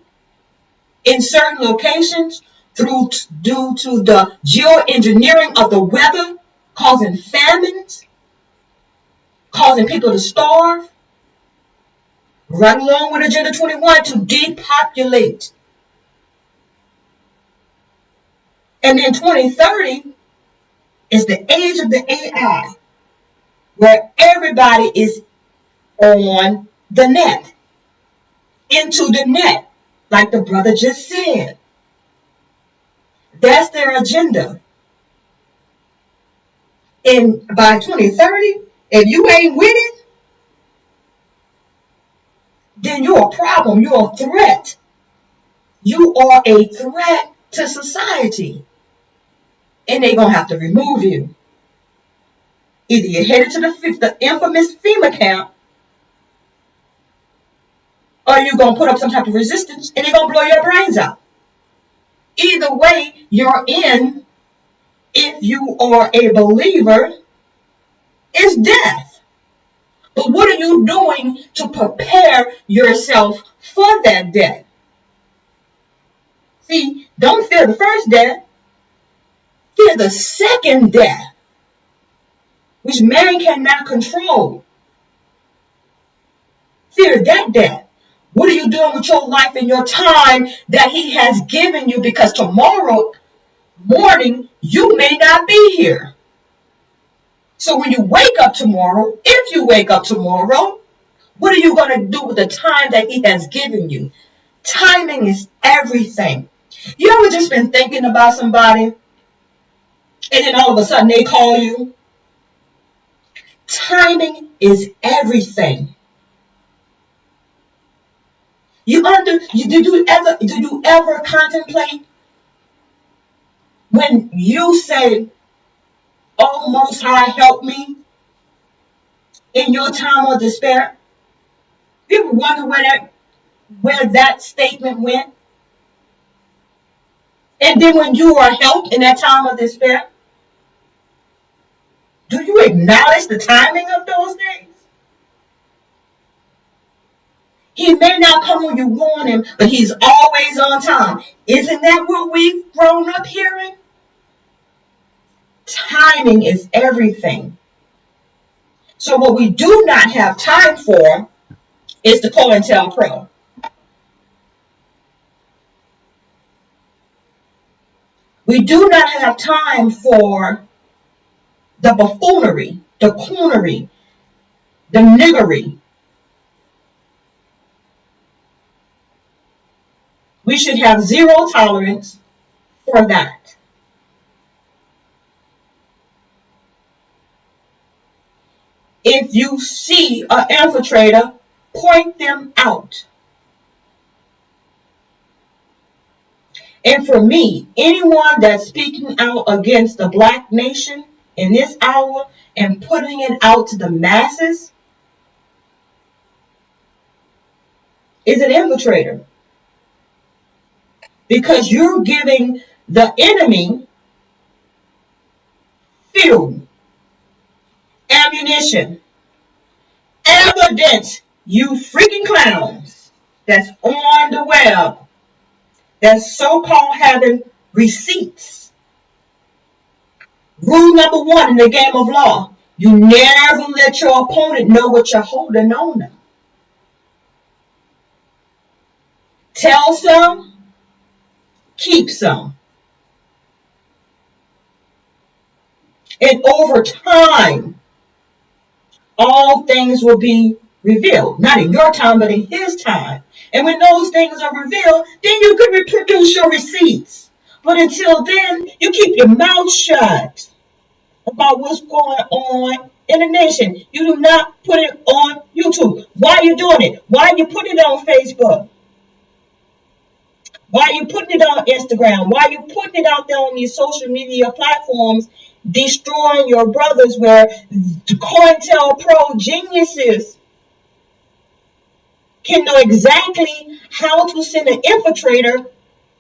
in certain locations. due to the geoengineering of the weather, causing famines, causing people to starve, right along with Agenda 21 to depopulate. And then 2030 is the age of the AI, where everybody is on the net, into the net, like the brother just said. That's their agenda. And by 2030, if you ain't with it, then you're a problem. You're a threat. You are a threat to society. And they're going to have to remove you. Either you're headed to the infamous FEMA camp, or you're going to put up some type of resistance and they're going to blow your brains out. Either way you're in, if you are a believer, is death. But what are you doing to prepare yourself for that death? See, don't fear the first death. Fear the second death, which man cannot control. Fear that death. What are you doing with your life and your time that he has given you? Because tomorrow morning, you may not be here. So when you wake up tomorrow, if you wake up tomorrow, what are you going to do with the time that he has given you? Timing is everything. You ever just been thinking about somebody, and then all of a sudden they call you? Timing is everything. Did you ever contemplate when you say, "Oh, Most High, help me," in your time of despair? You ever wonder where that statement went? And then when you are helped in that time of despair, do you acknowledge the timing of those things? He may not come when you want him, but he's always on time. Isn't that what we've grown up hearing? Timing is everything. So what we do not have time for is the COINTELPRO. We do not have time for the buffoonery, the coonery, the niggery. We should have zero tolerance for that. If you see an infiltrator, point them out. And for me, anyone that's speaking out against the black nation in this hour and putting it out to the masses is an infiltrator. Because you're giving the enemy fuel, ammunition, evidence, you freaking clowns that's on the web, that's so-called having receipts. Rule number 1 in the game of law, you never let your opponent know what you're holding on them. Tell some, keep some. And over time, all things will be revealed. Not in your time, but in his time. And when those things are revealed, then you can reproduce your receipts. But until then, you keep your mouth shut about what's going on in the nation. You do not put it on YouTube. Why are you doing it? Why are you putting it on Facebook? Why are you putting it on Instagram? Why are you putting it out there on these social media platforms, destroying your brothers, where the COINTELPRO geniuses can know exactly how to send an infiltrator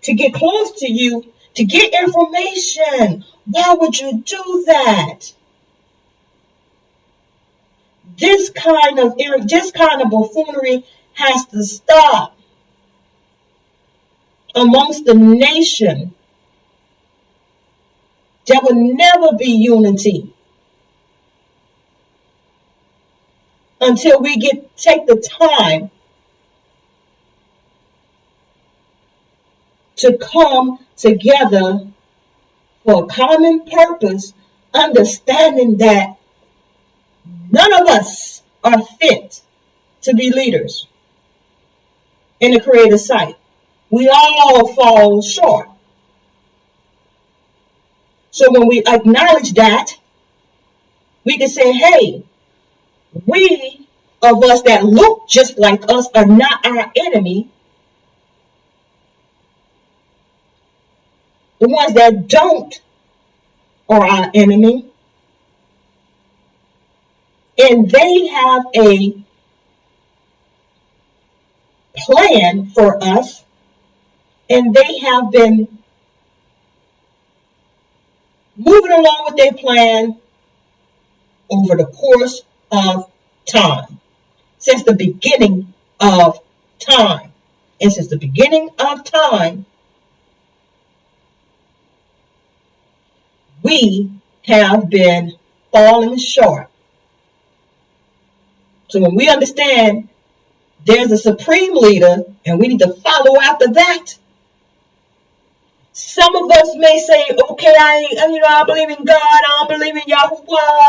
to get close to you, to get information? Why would you do that? This kind of buffoonery has to stop amongst the nation There will never be unity until we take the time to come together for a common purpose, understanding that none of us are fit to be leaders in the Creator's sight. We all fall short. So when we acknowledge that, we can say, hey, we of us that look just like us are not our enemy. The ones that don't are our enemy. And they have a plan for us. And they have been moving along with their plan over the course of time. Since the beginning of time. And since the beginning of time, we have been falling short. So when we understand there's a supreme leader and we need to follow after that, some of us may say, okay, I believe in God, I don't believe in Yahuwah.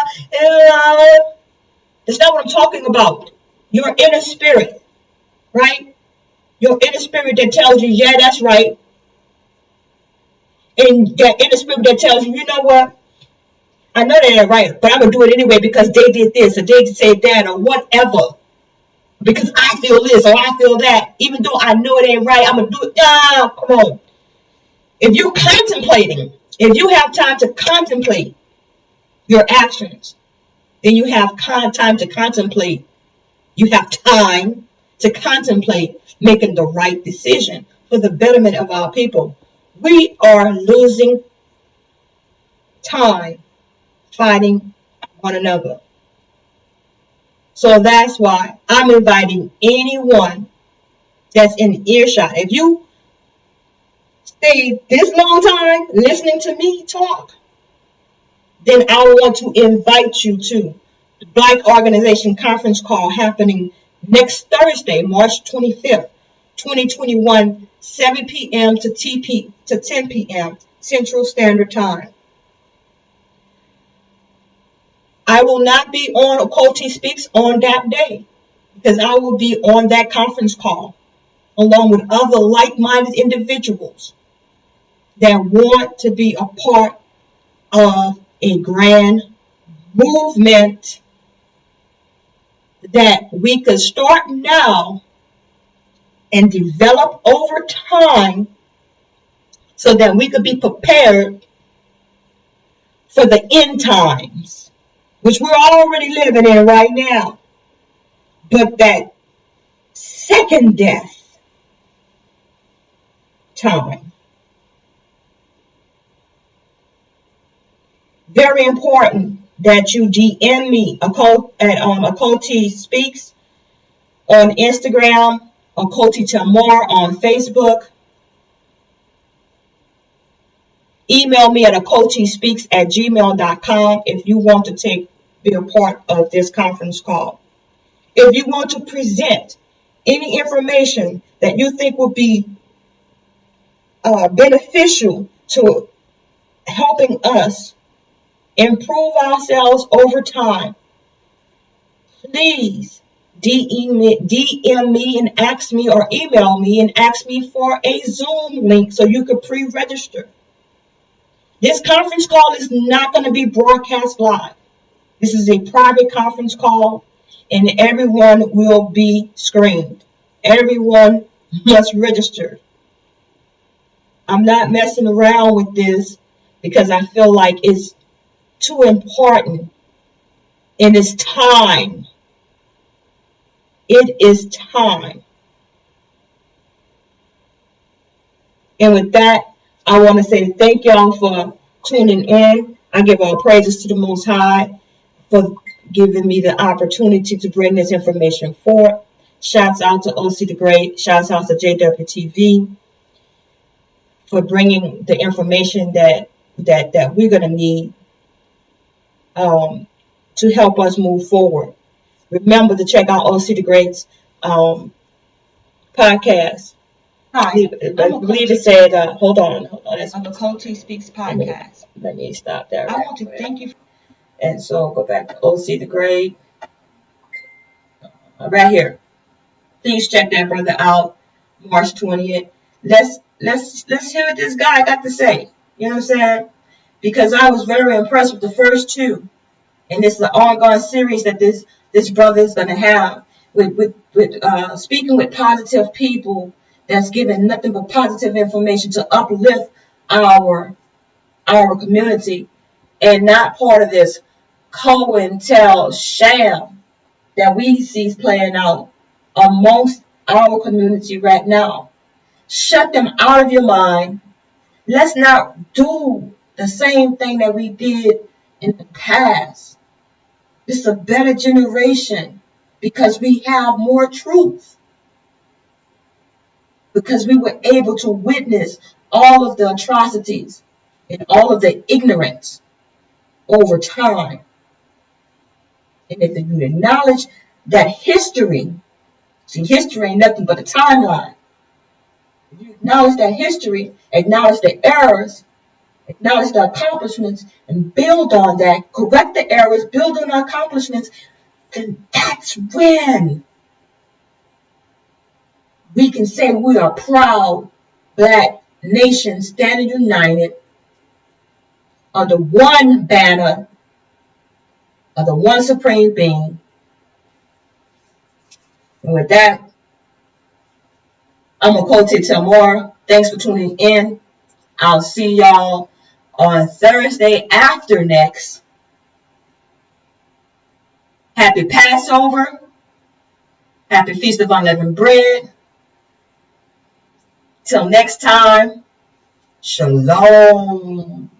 That's not what I'm talking about. Your inner spirit, right? Your inner spirit that tells you, yeah, that's right. And that inner spirit that tells you, you know what? I know that ain't right, but I'm going to do it anyway because they did this or they said that or whatever. Because I feel this or I feel that. Even though I know it ain't right, I'm going to do it. Come on. If you're contemplating, if you have time to contemplate your actions, then you have time to contemplate. You have time to contemplate making the right decision for the betterment of our people. We are losing time fighting one another. So that's why I'm inviting anyone that's in earshot. If you stay this long time listening to me talk, then I want to invite you to the Black Organization Conference Call happening next Thursday, March 25th, 2021, 7 p.m. to 10 p.m. Central Standard Time. I will not be on Occulti Speaks on that day because I will be on that conference call along with other like-minded individuals that want to be a part of a grand movement that we could start now and develop over time so that we could be prepared for the end times, which we're already living in right now. But that second death time, very important that you DM me at Occulti Speaks on Instagram, Occulti Tamar on Facebook. Email me at occultispeaks@gmail.com if you want to be a part of this conference call. If you want to present any information that you think will be beneficial to helping us improve ourselves over time, please DM me and ask me, or email me and ask me for a Zoom link so you can pre-register. This conference call is not going to be broadcast live. This is a private conference call, and everyone will be screened. Everyone must register. I'm not messing around with this because I feel like it's too important, and it's time. It is time. And with that, I want to say thank y'all for tuning in. I give all praises to the Most High for giving me the opportunity to bring this information forth. Shouts out to OC the Great. Shouts out to JWTV for bringing the information that that we're going to need to help us move forward. Remember to check out OC the Great's podcast. Hi, I believe it said, hold on. I'm a Coty Speaks podcast. Let me stop there. I want to thank you. And so go back to OC the Great. Right here. Please check that brother out. March 20th. Let's hear what this guy got to say. You know what I'm saying? Because I was very impressed with the first two. And it's the ongoing series that this brother is going to have with speaking with positive people that's giving nothing but positive information to uplift our community, and not part of this COINTEL sham that we see playing out amongst our community right now. Shut them out of your mind. Let's not do the same thing that we did in the past. This is a better generation because we have more truth. Because we were able to witness all of the atrocities and all of the ignorance over time. And if you acknowledge that history, see, history ain't nothing but a timeline. If you acknowledge that history, acknowledge the errors, acknowledge the accomplishments, and build on that, correct the errors, build on the accomplishments, then that's when we can say we are proud Black nation standing united under one banner of the one supreme being. And with that, I'm Okoti Tamora. Thanks for tuning in. I'll see y'all on Thursday after next. Happy Passover. Happy Feast of Unleavened Bread. Till next time, shalom.